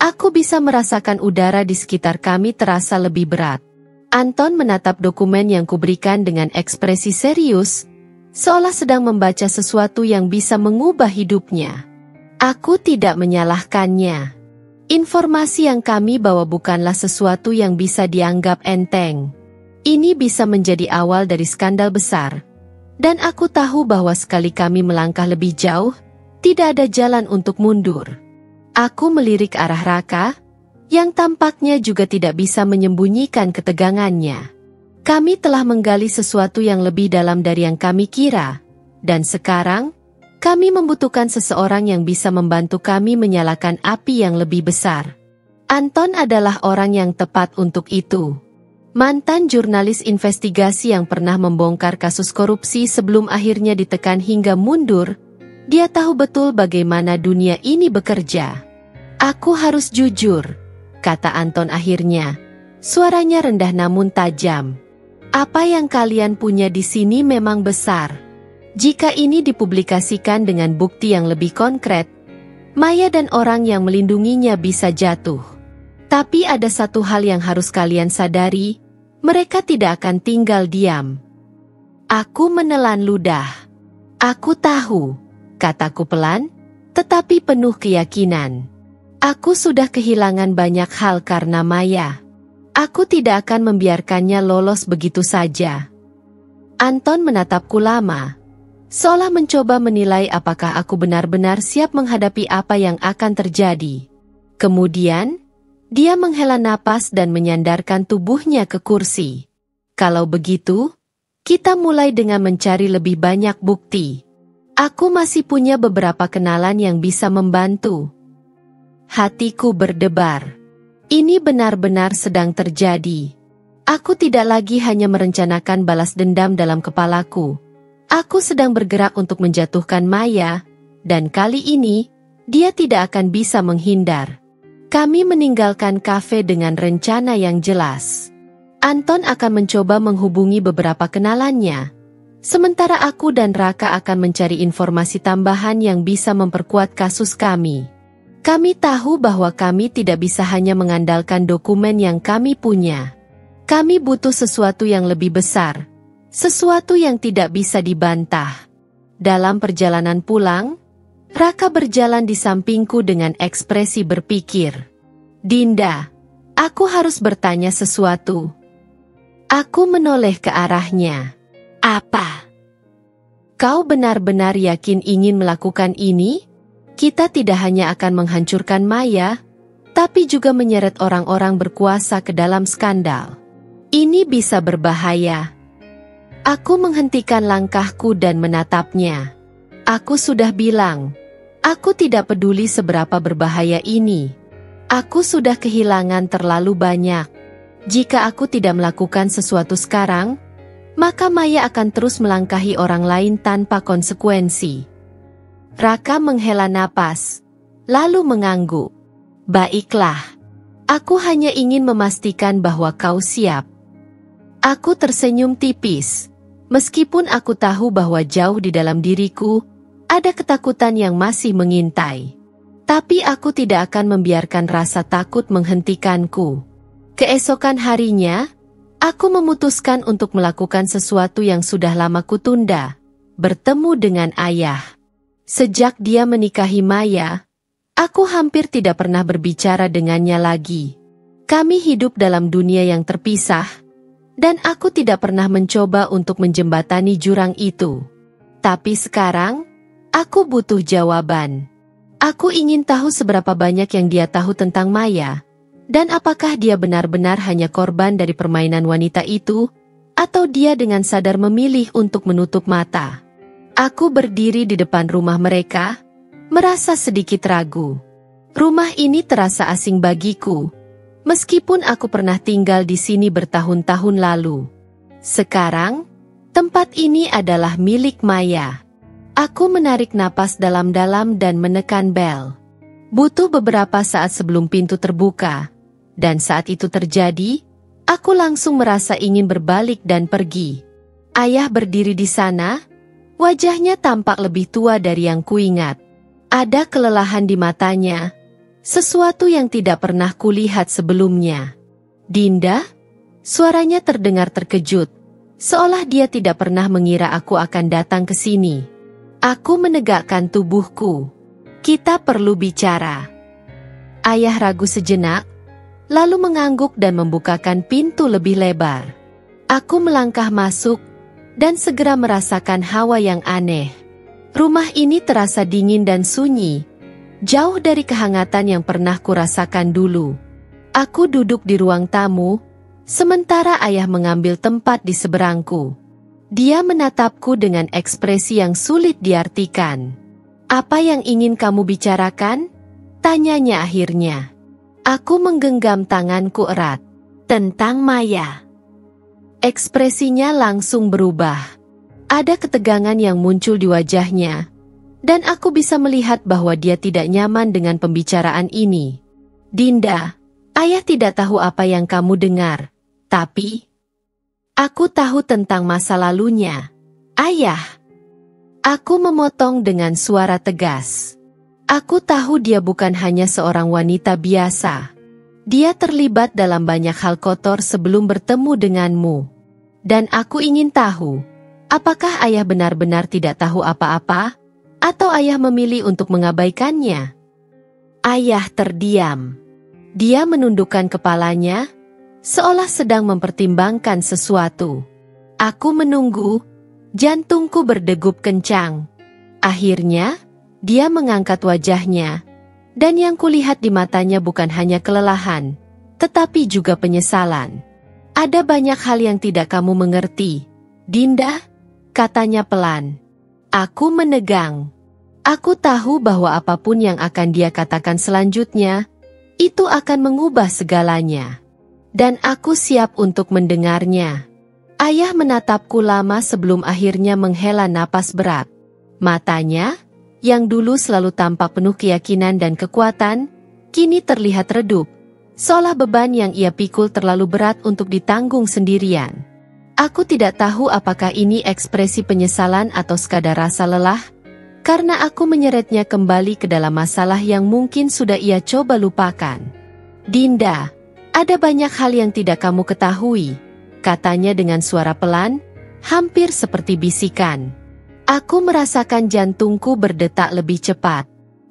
Speaker 1: aku bisa merasakan udara di sekitar kami terasa lebih berat. Anton menatap dokumen yang kuberikan dengan ekspresi serius, seolah sedang membaca sesuatu yang bisa mengubah hidupnya. Aku tidak menyalahkannya. Informasi yang kami bawa bukanlah sesuatu yang bisa dianggap enteng. Ini bisa menjadi awal dari skandal besar. Dan aku tahu bahwa sekali kami melangkah lebih jauh, tidak ada jalan untuk mundur. Aku melirik arah Raka, yang tampaknya juga tidak bisa menyembunyikan ketegangannya. Kami telah menggali sesuatu yang lebih dalam dari yang kami kira, dan sekarang, kami membutuhkan seseorang yang bisa membantu kami menyalakan api yang lebih besar. Anton adalah orang yang tepat untuk itu. Mantan jurnalis investigasi yang pernah membongkar kasus korupsi sebelum akhirnya ditekan hingga mundur, dia tahu betul bagaimana dunia ini bekerja. Aku harus jujur, kata Anton akhirnya. Suaranya rendah namun tajam. Apa yang kalian punya di sini memang besar. Jika ini dipublikasikan dengan bukti yang lebih konkret, Maya dan orang yang melindunginya bisa jatuh. Tapi ada satu hal yang harus kalian sadari, mereka tidak akan tinggal diam. Aku menelan ludah. Aku tahu, kataku pelan, tetapi penuh keyakinan. Aku sudah kehilangan banyak hal karena Maya. Aku tidak akan membiarkannya lolos begitu saja. Anton menatapku lama, seolah mencoba menilai apakah aku benar-benar siap menghadapi apa yang akan terjadi. Kemudian, dia menghela napas dan menyandarkan tubuhnya ke kursi. Kalau begitu, kita mulai dengan mencari lebih banyak bukti. Aku masih punya beberapa kenalan yang bisa membantu. Hatiku berdebar. Ini benar-benar sedang terjadi. Aku tidak lagi hanya merencanakan balas dendam dalam kepalaku. Aku sedang bergerak untuk menjatuhkan Maya, dan kali ini, dia tidak akan bisa menghindar. Kami meninggalkan kafe dengan rencana yang jelas. Anton akan mencoba menghubungi beberapa kenalannya, sementara aku dan Raka akan mencari informasi tambahan yang bisa memperkuat kasus kami. Kami tahu bahwa kami tidak bisa hanya mengandalkan dokumen yang kami punya. Kami butuh sesuatu yang lebih besar. Sesuatu yang tidak bisa dibantah. Dalam perjalanan pulang, Raka berjalan di sampingku dengan ekspresi berpikir. Dinda, aku harus bertanya sesuatu. Aku menoleh ke arahnya. Apa? Kau benar-benar yakin ingin melakukan ini? Kita tidak hanya akan menghancurkan Maya, tapi juga menyeret orang-orang berkuasa ke dalam skandal. Ini bisa berbahaya. Aku menghentikan langkahku dan menatapnya. Aku sudah bilang, aku tidak peduli seberapa berbahaya ini. Aku sudah kehilangan terlalu banyak. Jika aku tidak melakukan sesuatu sekarang, maka Maya akan terus melangkahi orang lain tanpa konsekuensi. Raka menghela napas, lalu mengangguk. Baiklah, aku hanya ingin memastikan bahwa kau siap. Aku tersenyum tipis. Meskipun aku tahu bahwa jauh di dalam diriku, ada ketakutan yang masih mengintai. Tapi aku tidak akan membiarkan rasa takut menghentikanku. Keesokan harinya, aku memutuskan untuk melakukan sesuatu yang sudah lama kutunda, bertemu dengan ayah. Sejak dia menikahi Maya, aku hampir tidak pernah berbicara dengannya lagi. Kami hidup dalam dunia yang terpisah, dan aku tidak pernah mencoba untuk menjembatani jurang itu. Tapi sekarang, aku butuh jawaban. Aku ingin tahu seberapa banyak yang dia tahu tentang Maya, dan apakah dia benar-benar hanya korban dari permainan wanita itu, atau dia dengan sadar memilih untuk menutup mata. Aku berdiri di depan rumah mereka, merasa sedikit ragu. Rumah ini terasa asing bagiku, meskipun aku pernah tinggal di sini bertahun-tahun lalu. Sekarang, tempat ini adalah milik Maya. Aku menarik napas dalam-dalam dan menekan bel. Butuh beberapa saat sebelum pintu terbuka, Dan saat itu terjadi, aku langsung merasa ingin berbalik dan pergi. Ayah berdiri di sana, wajahnya tampak lebih tua dari yang kuingat. Ada kelelahan di matanya, sesuatu yang tidak pernah kulihat sebelumnya. "Dinda?" Suaranya terdengar terkejut, seolah dia tidak pernah mengira aku akan datang ke sini. Aku menegakkan tubuhku. "Kita perlu bicara." Ayah ragu sejenak, lalu mengangguk dan membukakan pintu lebih lebar. Aku melangkah masuk, dan segera merasakan hawa yang aneh. Rumah ini terasa dingin dan sunyi, jauh dari kehangatan yang pernah kurasakan dulu. Aku duduk di ruang tamu, sementara ayah mengambil tempat di seberangku. Dia menatapku dengan ekspresi yang sulit diartikan. "Apa yang ingin kamu bicarakan?" tanyanya akhirnya. Aku menggenggam tanganku erat. "Tentang Maya." Ekspresinya langsung berubah. Ada ketegangan yang muncul di wajahnya, dan aku bisa melihat bahwa dia tidak nyaman dengan pembicaraan ini. "Dinda, ayah tidak tahu apa yang kamu dengar, tapi aku tahu tentang masa lalunya, ayah." Aku memotong dengan suara tegas. Aku tahu dia bukan hanya seorang wanita biasa. Dia terlibat dalam banyak hal kotor sebelum bertemu denganmu. Dan aku ingin tahu, apakah ayah benar-benar tidak tahu apa-apa, atau ayah memilih untuk mengabaikannya? Ayah terdiam. Dia menundukkan kepalanya, seolah sedang mempertimbangkan sesuatu. Aku menunggu, jantungku berdegup kencang. Akhirnya, dia mengangkat wajahnya, dan yang kulihat di matanya bukan hanya kelelahan, tetapi juga penyesalan. "Ada banyak hal yang tidak kamu mengerti, Dinda," katanya pelan. Aku menegang. Aku tahu bahwa apapun yang akan dia katakan selanjutnya, itu akan mengubah segalanya. Dan aku siap untuk mendengarnya. Ayah menatapku lama sebelum akhirnya menghela napas berat. Matanya, yang dulu selalu tampak penuh keyakinan dan kekuatan, kini terlihat redup, seolah beban yang ia pikul terlalu berat untuk ditanggung sendirian. Aku tidak tahu apakah ini ekspresi penyesalan atau sekadar rasa lelah, karena aku menyeretnya kembali ke dalam masalah yang mungkin sudah ia coba lupakan. "Dinda, ada banyak hal yang tidak kamu ketahui," katanya dengan suara pelan, hampir seperti bisikan. Aku merasakan jantungku berdetak lebih cepat.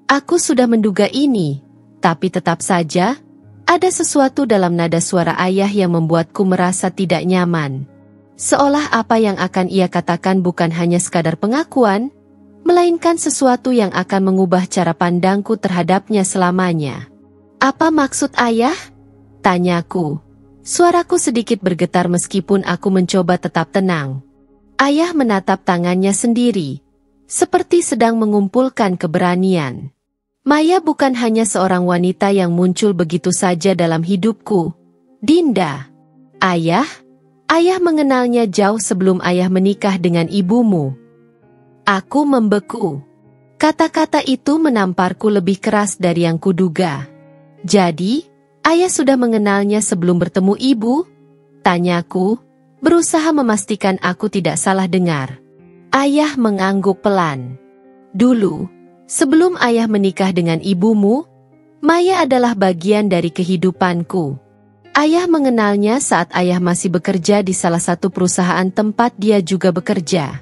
Speaker 1: Aku sudah menduga ini, tapi tetap saja, ada sesuatu dalam nada suara ayah yang membuatku merasa tidak nyaman. Seolah apa yang akan ia katakan bukan hanya sekadar pengakuan, melainkan sesuatu yang akan mengubah cara pandangku terhadapnya selamanya. "Apa maksud ayah?" tanyaku. Suaraku sedikit bergetar meskipun aku mencoba tetap tenang. Ayah menatap tangannya sendiri, seperti sedang mengumpulkan keberanian. "Maya bukan hanya seorang wanita yang muncul begitu saja dalam hidupku, Dinda. Ayah mengenalnya jauh sebelum ayah menikah dengan ibumu." Aku membeku. Kata-kata itu menamparku lebih keras dari yang kuduga. "Jadi, ayah sudah mengenalnya sebelum bertemu ibu?" tanyaku, berusaha memastikan aku tidak salah dengar. Ayah mengangguk pelan. "Dulu, sebelum ayah menikah dengan ibumu, Maya adalah bagian dari kehidupanku. Ayah mengenalnya saat ayah masih bekerja di salah satu perusahaan tempat dia juga bekerja.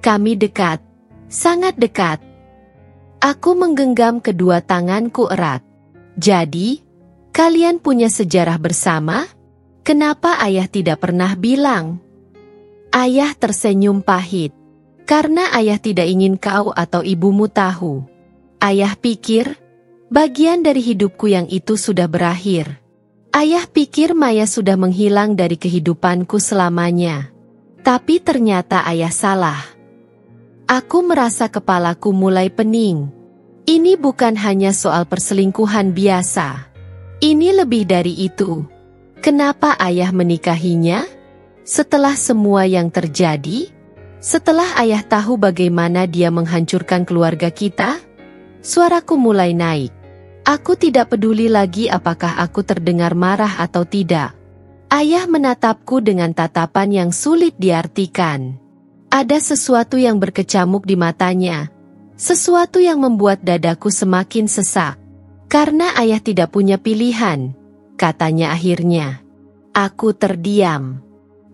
Speaker 1: Kami dekat, sangat dekat." Aku menggenggam kedua tanganku erat. "Jadi, kalian punya sejarah bersama? Kenapa ayah tidak pernah bilang?" Ayah tersenyum pahit. "Karena ayah tidak ingin kau atau ibumu tahu. Ayah pikir, bagian dari hidupku yang itu sudah berakhir. Ayah pikir Maya sudah menghilang dari kehidupanku selamanya. Tapi ternyata ayah salah." Aku merasa kepalaku mulai pening. Ini bukan hanya soal perselingkuhan biasa. Ini lebih dari itu. Kenapa ayah menikahinya? Setelah semua yang terjadi? Setelah ayah tahu bagaimana dia menghancurkan keluarga kita? Suaraku mulai naik. Aku tidak peduli lagi apakah aku terdengar marah atau tidak. Ayah menatapku dengan tatapan yang sulit diartikan. Ada sesuatu yang berkecamuk di matanya. Sesuatu yang membuat dadaku semakin sesak. Karena ayah tidak punya pilihan, katanya akhirnya. Aku terdiam.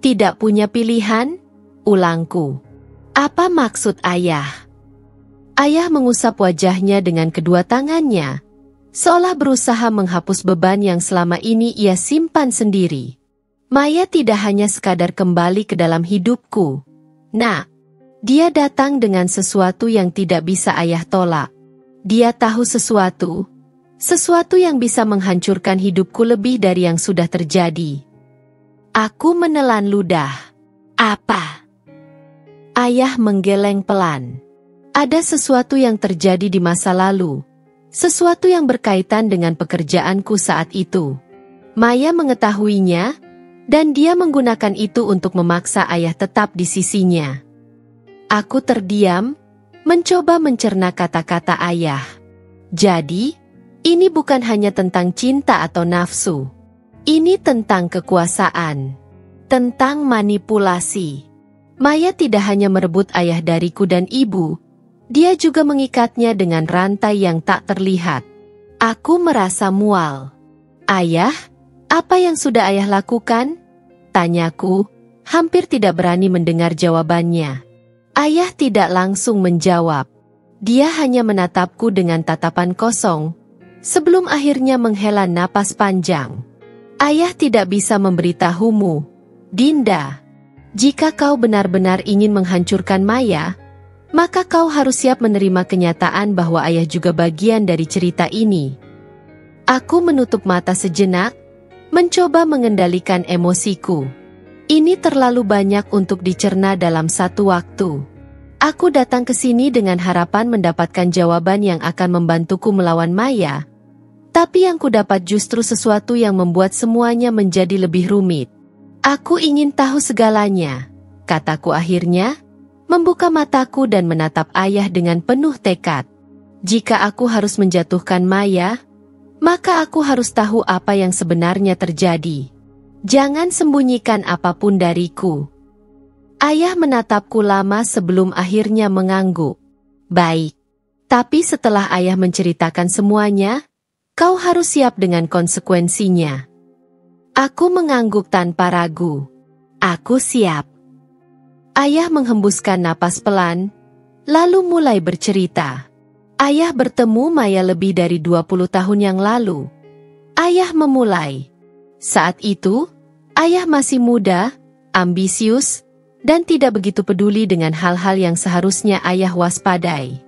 Speaker 1: Tidak punya pilihan? Ulangku. Apa maksud ayah? Ayah mengusap wajahnya dengan kedua tangannya, seolah berusaha menghapus beban yang selama ini ia simpan sendiri. Maya tidak hanya sekadar kembali ke dalam hidupku. Nah, dia datang dengan sesuatu yang tidak bisa ayah tolak. Dia tahu sesuatu yang bisa menghancurkan hidupku lebih dari yang sudah terjadi. Aku menelan ludah. Apa? Ayah menggeleng pelan. Ada sesuatu yang terjadi di masa lalu. Sesuatu yang berkaitan dengan pekerjaanku saat itu. Maya mengetahuinya, dan dia menggunakan itu untuk memaksa ayah tetap di sisinya. Aku terdiam, mencoba mencerna kata-kata ayah. Jadi, ini bukan hanya tentang cinta atau nafsu. Ini tentang kekuasaan. Tentang manipulasi. Maya tidak hanya merebut ayah dariku dan ibu, dia juga mengikatnya dengan rantai yang tak terlihat. Aku merasa mual. Ayah, apa yang sudah ayah lakukan? Tanyaku, hampir tidak berani mendengar jawabannya. Ayah tidak langsung menjawab. Dia hanya menatapku dengan tatapan kosong, sebelum akhirnya menghela napas panjang. Ayah tidak bisa memberitahumu, Dinda. Jika kau benar-benar ingin menghancurkan Maya, maka kau harus siap menerima kenyataan bahwa ayah juga bagian dari cerita ini. Aku menutup mata sejenak, mencoba mengendalikan emosiku. Ini terlalu banyak untuk dicerna dalam satu waktu. Aku datang ke sini dengan harapan mendapatkan jawaban yang akan membantuku melawan Maya, tapi yang kudapat justru sesuatu yang membuat semuanya menjadi lebih rumit. Aku ingin tahu segalanya, kataku akhirnya, membuka mataku dan menatap ayah dengan penuh tekad. Jika aku harus menjatuhkan Maya, maka aku harus tahu apa yang sebenarnya terjadi. Jangan sembunyikan apapun dariku. Ayah menatapku lama sebelum akhirnya mengangguk. Baik. Tapi setelah ayah menceritakan semuanya, kau harus siap dengan konsekuensinya. Aku mengangguk tanpa ragu. Aku siap. Ayah menghembuskan napas pelan, lalu mulai bercerita. Ayah bertemu Maya lebih dari 20 tahun yang lalu. Ayah memulai. Saat itu, ayah masih muda, ambisius, dan tidak begitu peduli dengan hal-hal yang seharusnya ayah waspadai.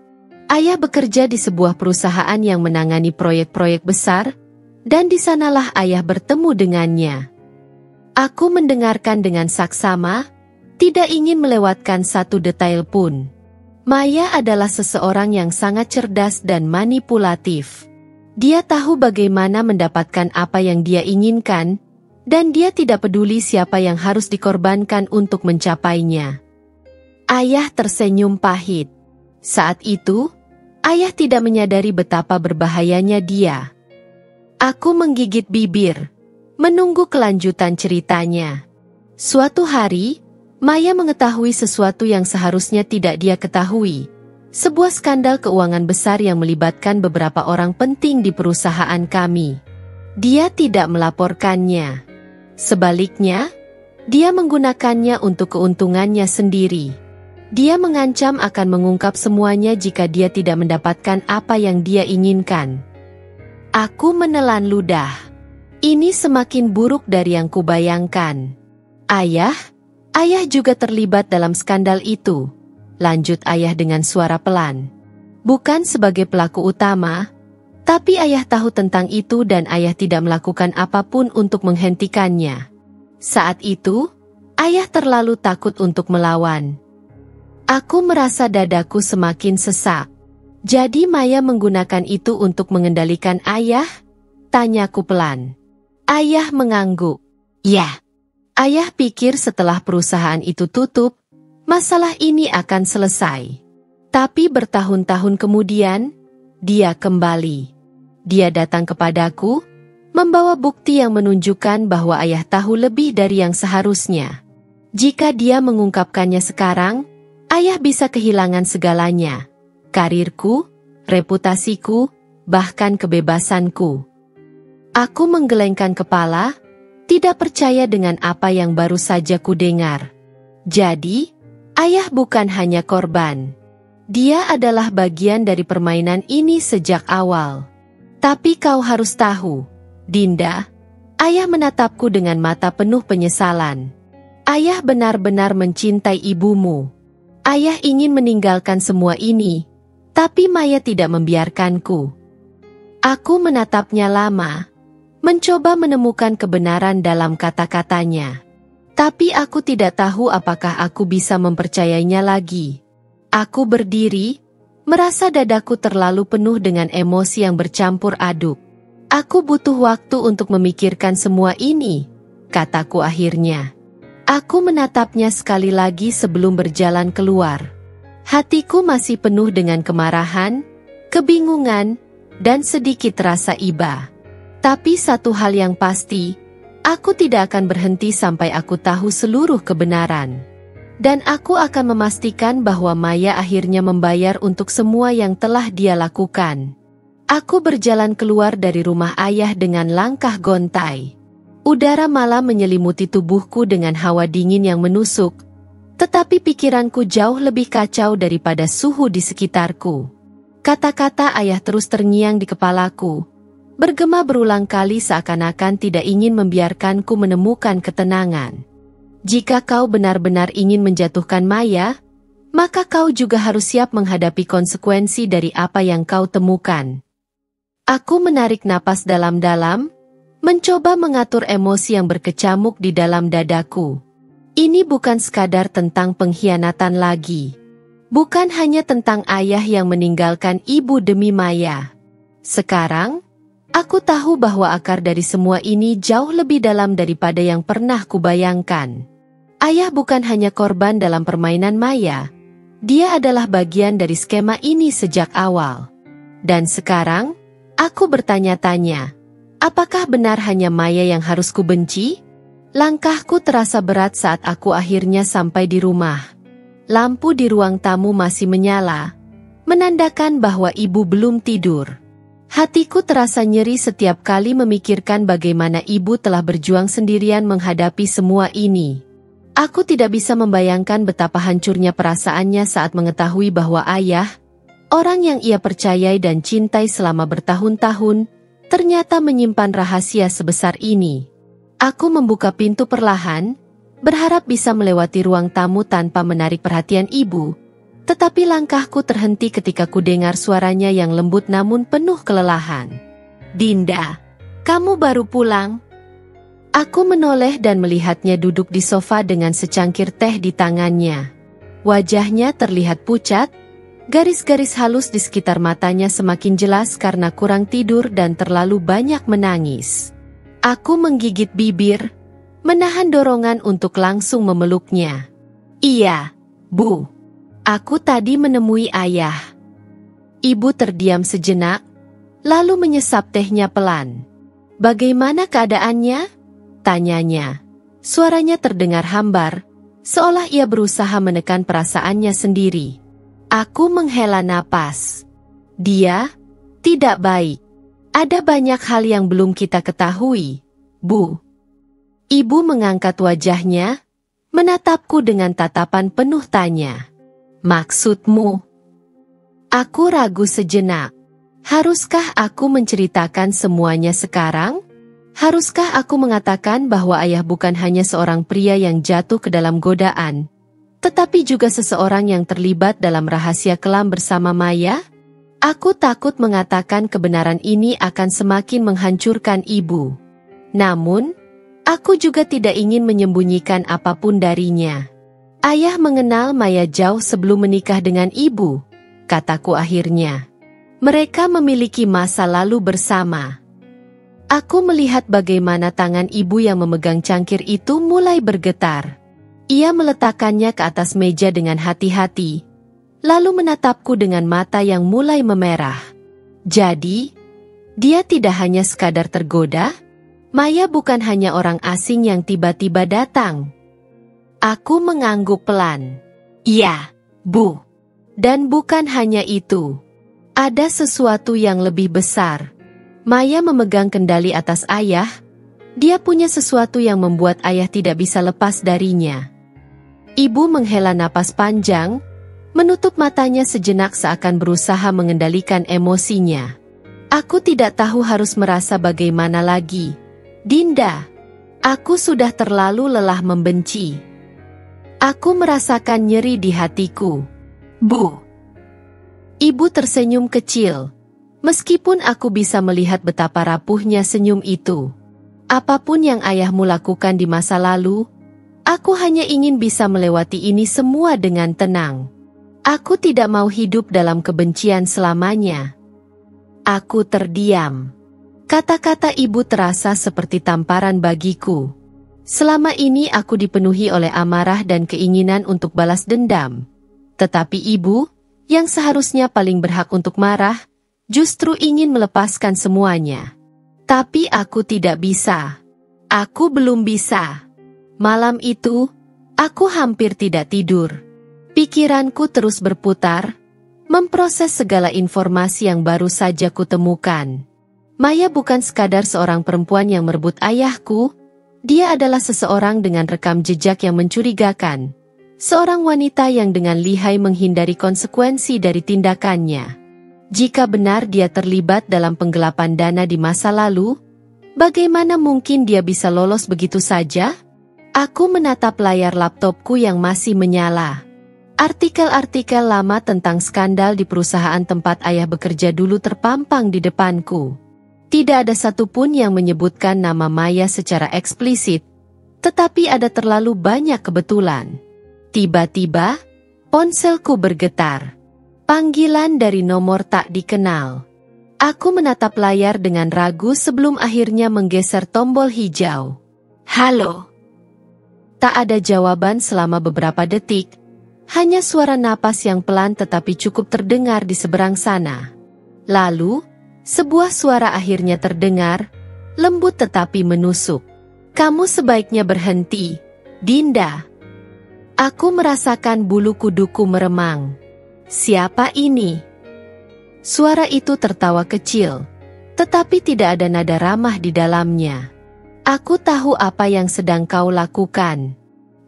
Speaker 1: Ayah bekerja di sebuah perusahaan yang menangani proyek-proyek besar, dan di sanalah ayah bertemu dengannya. Aku mendengarkan dengan saksama, tidak ingin melewatkan satu detail pun. Maya adalah seseorang yang sangat cerdas dan manipulatif. Dia tahu bagaimana mendapatkan apa yang dia inginkan, dan dia tidak peduli siapa yang harus dikorbankan untuk mencapainya. Ayah tersenyum pahit. Saat itu, ayah tidak menyadari betapa berbahayanya dia. Aku menggigit bibir, menunggu kelanjutan ceritanya. Suatu hari, Maya mengetahui sesuatu yang seharusnya tidak dia ketahui. Sebuah skandal keuangan besar yang melibatkan beberapa orang penting di perusahaan kami. Dia tidak melaporkannya. Sebaliknya, dia menggunakannya untuk keuntungannya sendiri. Dia mengancam akan mengungkap semuanya jika dia tidak mendapatkan apa yang dia inginkan. Aku menelan ludah. Ini semakin buruk dari yang kubayangkan. Ayah juga terlibat dalam skandal itu, lanjut ayah dengan suara pelan. Bukan sebagai pelaku utama, tapi ayah tahu tentang itu dan ayah tidak melakukan apapun untuk menghentikannya. Saat itu, ayah terlalu takut untuk melawan. Aku merasa dadaku semakin sesak. Jadi Maya menggunakan itu untuk mengendalikan ayah? Tanyaku pelan. Ayah mengangguk. Ya. Ayah pikir setelah perusahaan itu tutup, masalah ini akan selesai. Tapi bertahun-tahun kemudian, dia kembali. Dia datang kepadaku, membawa bukti yang menunjukkan bahwa ayah tahu lebih dari yang seharusnya. Jika dia mengungkapkannya sekarang, ayah bisa kehilangan segalanya. Karirku, reputasiku, bahkan kebebasanku. Aku menggelengkan kepala, tidak percaya dengan apa yang baru saja kudengar. Jadi, ayah bukan hanya korban. Dia adalah bagian dari permainan ini sejak awal. Tapi kau harus tahu, Dinda, ayah menatapku dengan mata penuh penyesalan. Ayah benar-benar mencintai ibumu. Ayah ingin meninggalkan semua ini, tapi Maya tidak membiarkanku. Aku menatapnya lama, mencoba menemukan kebenaran dalam kata-katanya. Tapi aku tidak tahu apakah aku bisa mempercayainya lagi. Aku berdiri, merasa dadaku terlalu penuh dengan emosi yang bercampur aduk. Aku butuh waktu untuk memikirkan semua ini, kataku akhirnya. Aku menatapnya sekali lagi sebelum berjalan keluar. Hatiku masih penuh dengan kemarahan, kebingungan, dan sedikit rasa iba. Tapi satu hal yang pasti, aku tidak akan berhenti sampai aku tahu seluruh kebenaran. Dan aku akan memastikan bahwa Maya akhirnya membayar untuk semua yang telah dia lakukan. Aku berjalan keluar dari rumah ayah dengan langkah gontai. Udara malam menyelimuti tubuhku dengan hawa dingin yang menusuk, tetapi pikiranku jauh lebih kacau daripada suhu di sekitarku. Kata-kata ayah terus terngiang di kepalaku, bergema berulang kali seakan-akan tidak ingin membiarkanku menemukan ketenangan. Jika kau benar-benar ingin menjatuhkan Maya, maka kau juga harus siap menghadapi konsekuensi dari apa yang kau temukan. Aku menarik napas dalam-dalam, mencoba mengatur emosi yang berkecamuk di dalam dadaku. Ini bukan sekadar tentang pengkhianatan lagi. Bukan hanya tentang ayah yang meninggalkan ibu demi Maya. Sekarang, aku tahu bahwa akar dari semua ini jauh lebih dalam daripada yang pernah kubayangkan. Ayah bukan hanya korban dalam permainan Maya. Dia adalah bagian dari skema ini sejak awal. Dan sekarang, aku bertanya-tanya, apakah benar hanya Maya yang harus kubenci? Langkahku terasa berat saat aku akhirnya sampai di rumah. Lampu di ruang tamu masih menyala, menandakan bahwa ibu belum tidur. Hatiku terasa nyeri setiap kali memikirkan bagaimana ibu telah berjuang sendirian menghadapi semua ini. Aku tidak bisa membayangkan betapa hancurnya perasaannya saat mengetahui bahwa ayah, orang yang ia percayai dan cintai selama bertahun-tahun, ternyata menyimpan rahasia sebesar ini. Aku membuka pintu perlahan, berharap bisa melewati ruang tamu tanpa menarik perhatian ibu, tetapi langkahku terhenti ketika kudengar suaranya yang lembut namun penuh kelelahan. Dinda, kamu baru pulang? Aku menoleh dan melihatnya duduk di sofa dengan secangkir teh di tangannya. Wajahnya terlihat pucat, garis-garis halus di sekitar matanya semakin jelas karena kurang tidur dan terlalu banyak menangis. Aku menggigit bibir, menahan dorongan untuk langsung memeluknya. Iya, Bu. Aku tadi menemui ayah. Ibu terdiam sejenak, lalu menyesap tehnya pelan. Bagaimana keadaannya? Tanyanya. Suaranya terdengar hambar, seolah ia berusaha menekan perasaannya sendiri. Aku menghela napas. Dia tidak baik. Ada banyak hal yang belum kita ketahui, Bu. Ibu mengangkat wajahnya, menatapku dengan tatapan penuh tanya. Maksudmu? Aku ragu sejenak. Haruskah aku menceritakan semuanya sekarang? Haruskah aku mengatakan bahwa ayah bukan hanya seorang pria yang jatuh ke dalam godaan, tetapi juga seseorang yang terlibat dalam rahasia kelam bersama Maya? Aku takut mengatakan kebenaran ini akan semakin menghancurkan ibu. Namun, aku juga tidak ingin menyembunyikan apapun darinya. Ayah mengenal Maya jauh sebelum menikah dengan ibu, kataku akhirnya. Mereka memiliki masa lalu bersama. Aku melihat bagaimana tangan ibu yang memegang cangkir itu mulai bergetar. Ia meletakkannya ke atas meja dengan hati-hati, lalu menatapku dengan mata yang mulai memerah. Jadi, Dia tidak hanya sekadar tergoda. Maya bukan hanya orang asing yang tiba-tiba datang. Aku mengangguk pelan. Iya, Bu. Dan bukan hanya itu. Ada sesuatu yang lebih besar. Maya memegang kendali atas ayah. Dia punya sesuatu yang membuat ayah tidak bisa lepas darinya. Ibu menghela napas panjang, menutup matanya sejenak seakan berusaha mengendalikan emosinya. Aku tidak tahu harus merasa bagaimana lagi. Dinda, aku sudah terlalu lelah membenci. Aku merasakan nyeri di hatiku. Bu. Ibu tersenyum kecil. Meskipun aku bisa melihat betapa rapuhnya senyum itu. Apapun yang ayahmu lakukan di masa lalu, aku hanya ingin bisa melewati ini semua dengan tenang. Aku tidak mau hidup dalam kebencian selamanya. Aku terdiam. Kata-kata ibu terasa seperti tamparan bagiku. Selama ini aku dipenuhi oleh amarah dan keinginan untuk balas dendam. Tetapi ibu, yang seharusnya paling berhak untuk marah, justru ingin melepaskan semuanya. Tapi aku tidak bisa. Aku belum bisa. Malam itu, aku hampir tidak tidur. Pikiranku terus berputar, memproses segala informasi yang baru saja kutemukan. Maya bukan sekadar seorang perempuan yang merebut ayahku, dia adalah seseorang dengan rekam jejak yang mencurigakan. Seorang wanita yang dengan lihai menghindari konsekuensi dari tindakannya. Jika benar dia terlibat dalam penggelapan dana di masa lalu, bagaimana mungkin dia bisa lolos begitu saja? Aku menatap layar laptopku yang masih menyala. Artikel-artikel lama tentang skandal di perusahaan tempat ayah bekerja dulu terpampang di depanku. Tidak ada satupun yang menyebutkan nama Maya secara eksplisit, tetapi ada terlalu banyak kebetulan. Tiba-tiba, ponselku bergetar. Panggilan dari nomor tak dikenal. Aku menatap layar dengan ragu sebelum akhirnya menggeser tombol hijau. Halo. Tak ada jawaban selama beberapa detik, hanya suara napas yang pelan tetapi cukup terdengar di seberang sana. Lalu, sebuah suara akhirnya terdengar, lembut tetapi menusuk. Kamu sebaiknya berhenti, Dinda. Aku merasakan bulu kuduku meremang. Siapa ini? Suara itu tertawa kecil, tetapi tidak ada nada ramah di dalamnya. Aku tahu apa yang sedang kau lakukan.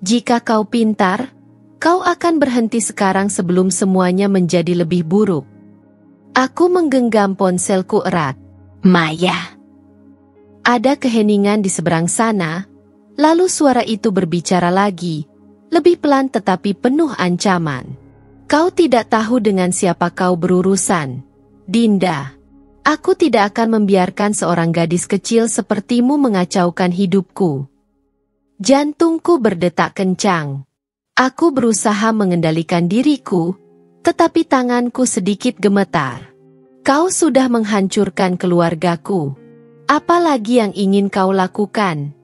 Speaker 1: Jika kau pintar, kau akan berhenti sekarang sebelum semuanya menjadi lebih buruk. Aku menggenggam ponselku erat. Maya. Ada keheningan di seberang sana, lalu suara itu berbicara lagi, lebih pelan tetapi penuh ancaman. Kau tidak tahu dengan siapa kau berurusan, Dinda. Aku tidak akan membiarkan seorang gadis kecil sepertimu mengacaukan hidupku. Jantungku berdetak kencang. Aku berusaha mengendalikan diriku, tetapi tanganku sedikit gemetar. Kau sudah menghancurkan keluargaku. Apa lagi yang ingin kau lakukan?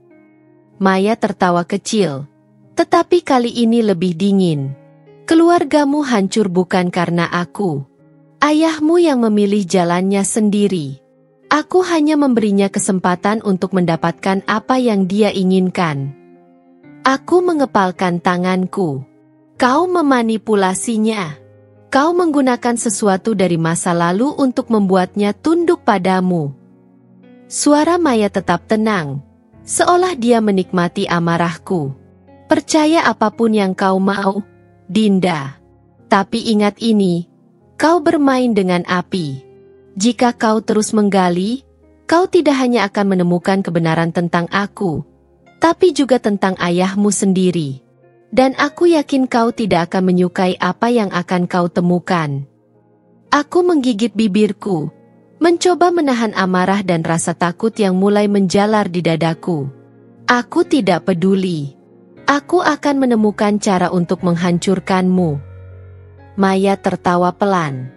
Speaker 1: Maya tertawa kecil, tetapi kali ini lebih dingin. Keluargamu hancur bukan karena aku. Ayahmu yang memilih jalannya sendiri. Aku hanya memberinya kesempatan untuk mendapatkan apa yang dia inginkan. Aku mengepalkan tanganku. Kau memanipulasinya. Kau menggunakan sesuatu dari masa lalu untuk membuatnya tunduk padamu. Suara Maya tetap tenang, seolah dia menikmati amarahku. Percaya apapun yang kau mau, Dinda. Tapi ingat ini, kau bermain dengan api. Jika kau terus menggali, kau tidak hanya akan menemukan kebenaran tentang aku, tapi juga tentang ayahmu sendiri. Dan aku yakin kau tidak akan menyukai apa yang akan kau temukan. Aku menggigit bibirku, mencoba menahan amarah dan rasa takut yang mulai menjalar di dadaku. Aku tidak peduli. Aku akan menemukan cara untuk menghancurkanmu. Maya tertawa pelan.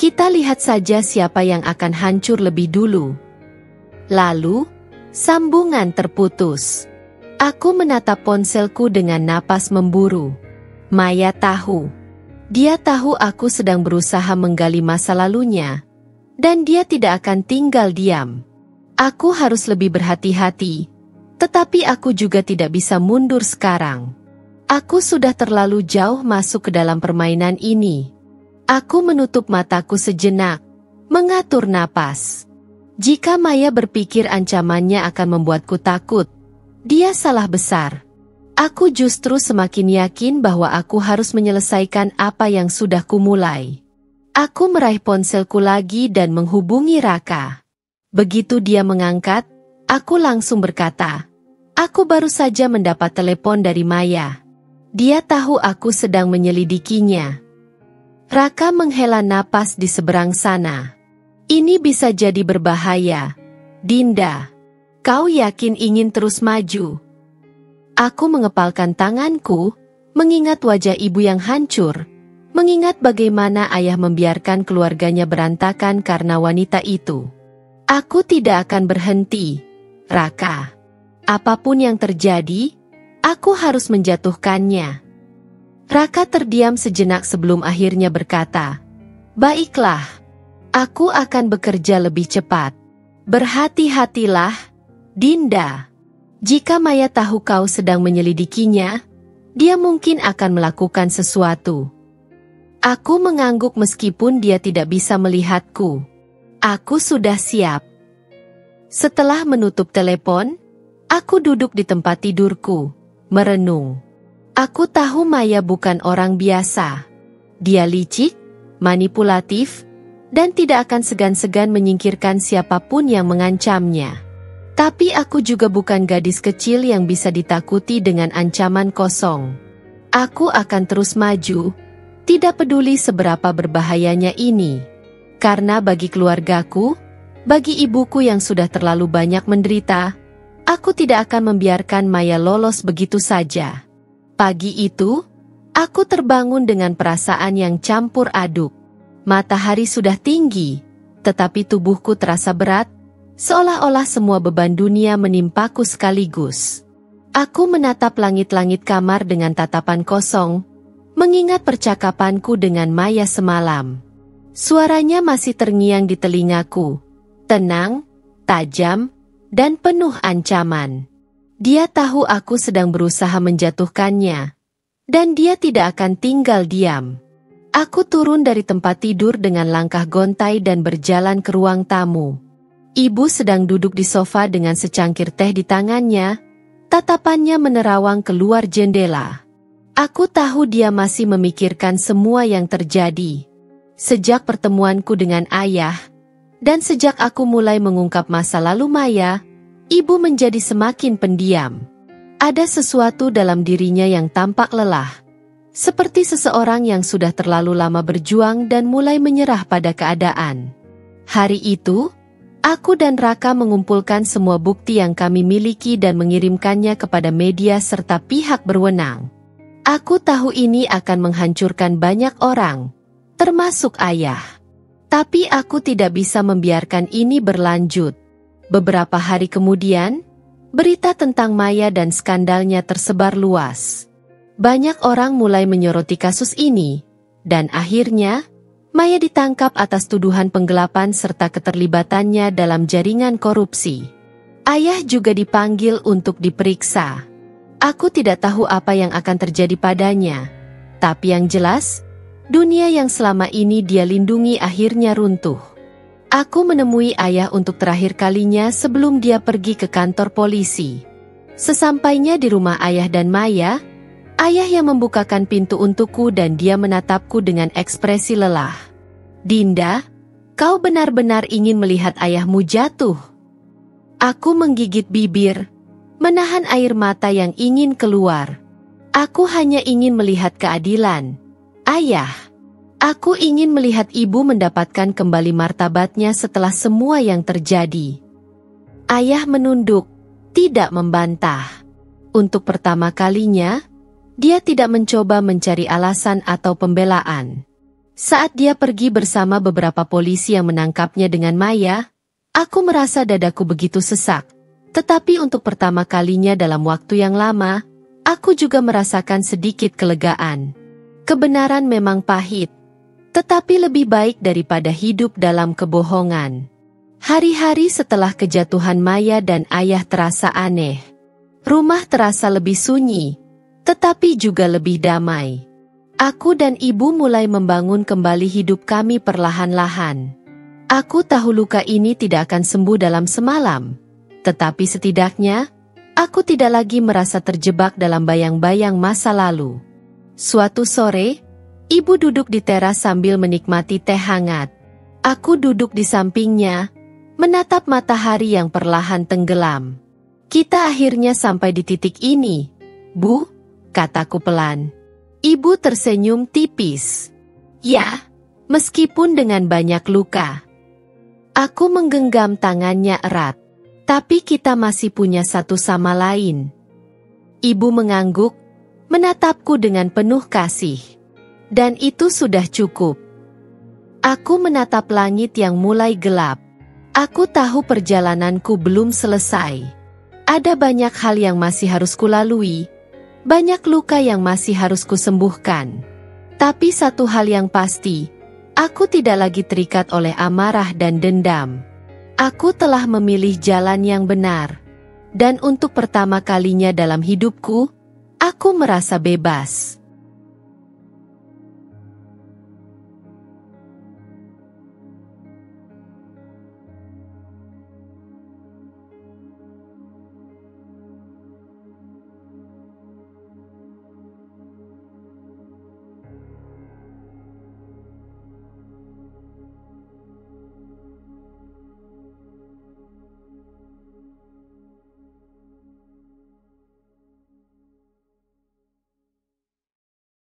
Speaker 1: Kita lihat saja siapa yang akan hancur lebih dulu. Lalu, sambungan terputus. Aku menatap ponselku dengan napas memburu. Maya tahu. Dia tahu aku sedang berusaha menggali masa lalunya. Dan dia tidak akan tinggal diam. Aku harus lebih berhati-hati. Tetapi aku juga tidak bisa mundur sekarang. Aku sudah terlalu jauh masuk ke dalam permainan ini. Aku menutup mataku sejenak, mengatur napas. Jika Maya berpikir ancamannya akan membuatku takut, dia salah besar. Aku justru semakin yakin bahwa aku harus menyelesaikan apa yang sudah kumulai. Aku meraih ponselku lagi dan menghubungi Raka. Begitu dia mengangkat, aku langsung berkata, "Aku baru saja mendapat telepon dari Maya. Dia tahu aku sedang menyelidikinya." Raka menghela napas di seberang sana. "Ini bisa jadi berbahaya. Dinda, kau yakin ingin terus maju?" Aku mengepalkan tanganku, mengingat wajah ibu yang hancur, mengingat bagaimana ayah membiarkan keluarganya berantakan karena wanita itu. Aku tidak akan berhenti, Raka. Apapun yang terjadi, aku harus menjatuhkannya. Raka terdiam sejenak sebelum akhirnya berkata, "Baiklah, aku akan bekerja lebih cepat. Berhati-hatilah, Dinda. Jika Maya tahu kau sedang menyelidikinya, dia mungkin akan melakukan sesuatu." Aku mengangguk meskipun dia tidak bisa melihatku. Aku sudah siap. Setelah menutup telepon, aku duduk di tempat tidurku, merenung. Aku tahu Maya bukan orang biasa. Dia licik, manipulatif, dan tidak akan segan-segan menyingkirkan siapapun yang mengancamnya. Tapi aku juga bukan gadis kecil yang bisa ditakuti dengan ancaman kosong. Aku akan terus maju, tidak peduli seberapa berbahayanya ini. Karena bagi keluargaku, bagi ibuku yang sudah terlalu banyak menderita, aku tidak akan membiarkan Maya lolos begitu saja. Pagi itu, aku terbangun dengan perasaan yang campur aduk. Matahari sudah tinggi, tetapi tubuhku terasa berat, seolah-olah semua beban dunia menimpaku sekaligus. Aku menatap langit-langit kamar dengan tatapan kosong, mengingat percakapanku dengan Maya semalam. Suaranya masih terngiang di telingaku, tenang, tajam, dan penuh ancaman. Dia tahu aku sedang berusaha menjatuhkannya, dan dia tidak akan tinggal diam. Aku turun dari tempat tidur dengan langkah gontai dan berjalan ke ruang tamu. Ibu sedang duduk di sofa dengan secangkir teh di tangannya, tatapannya menerawang keluar jendela. Aku tahu dia masih memikirkan semua yang terjadi. Sejak pertemuanku dengan ayah, dan sejak aku mulai mengungkap masa lalu Maya, ibu menjadi semakin pendiam. Ada sesuatu dalam dirinya yang tampak lelah, seperti seseorang yang sudah terlalu lama berjuang dan mulai menyerah pada keadaan. Hari itu, aku dan Raka mengumpulkan semua bukti yang kami miliki dan mengirimkannya kepada media serta pihak berwenang. Aku tahu ini akan menghancurkan banyak orang, termasuk ayah. Tapi aku tidak bisa membiarkan ini berlanjut. Beberapa hari kemudian, berita tentang Maya dan skandalnya tersebar luas. Banyak orang mulai menyoroti kasus ini, dan akhirnya, Maya ditangkap atas tuduhan penggelapan serta keterlibatannya dalam jaringan korupsi. Ayah juga dipanggil untuk diperiksa. Aku tidak tahu apa yang akan terjadi padanya, tapi yang jelas, dunia yang selama ini dia lindungi akhirnya runtuh. Aku menemui ayah untuk terakhir kalinya sebelum dia pergi ke kantor polisi. Sesampainya di rumah ayah dan Maya, ayah yang membukakan pintu untukku dan dia menatapku dengan ekspresi lelah. "Dinda, kau benar-benar ingin melihat ayahmu jatuh?" Aku menggigit bibir, menahan air mata yang ingin keluar. "Aku hanya ingin melihat keadilan, ayah. Aku ingin melihat ibu mendapatkan kembali martabatnya setelah semua yang terjadi." Ayah menunduk, tidak membantah. Untuk pertama kalinya, dia tidak mencoba mencari alasan atau pembelaan. Saat dia pergi bersama beberapa polisi yang menangkapnya dengan Maya, aku merasa dadaku begitu sesak. Tetapi untuk pertama kalinya dalam waktu yang lama, aku juga merasakan sedikit kelegaan. Kebenaran memang pahit, Tetapi lebih baik daripada hidup dalam kebohongan. Hari-hari setelah kejatuhan Maya dan ayah terasa aneh. Rumah terasa lebih sunyi, tetapi juga lebih damai. Aku dan ibu mulai membangun kembali hidup kami perlahan-lahan. Aku tahu luka ini tidak akan sembuh dalam semalam, tetapi setidaknya, aku tidak lagi merasa terjebak dalam bayang-bayang masa lalu. Suatu sore, ibu duduk di teras sambil menikmati teh hangat. Aku duduk di sampingnya, menatap matahari yang perlahan tenggelam. Kita akhirnya sampai di titik ini, Bu, kataku pelan. Ibu tersenyum tipis. Ya, meskipun dengan banyak luka. Aku menggenggam tangannya erat. Tapi kita masih punya satu sama lain. Ibu mengangguk, menatapku dengan penuh kasih. Dan itu sudah cukup. Aku menatap langit yang mulai gelap. Aku tahu perjalananku belum selesai. Ada banyak hal yang masih harus kulalui. Banyak luka yang masih harus kusembuhkan. Tapi satu hal yang pasti, aku tidak lagi terikat oleh amarah dan dendam. Aku telah memilih jalan yang benar. Dan untuk pertama kalinya dalam hidupku, aku merasa bebas.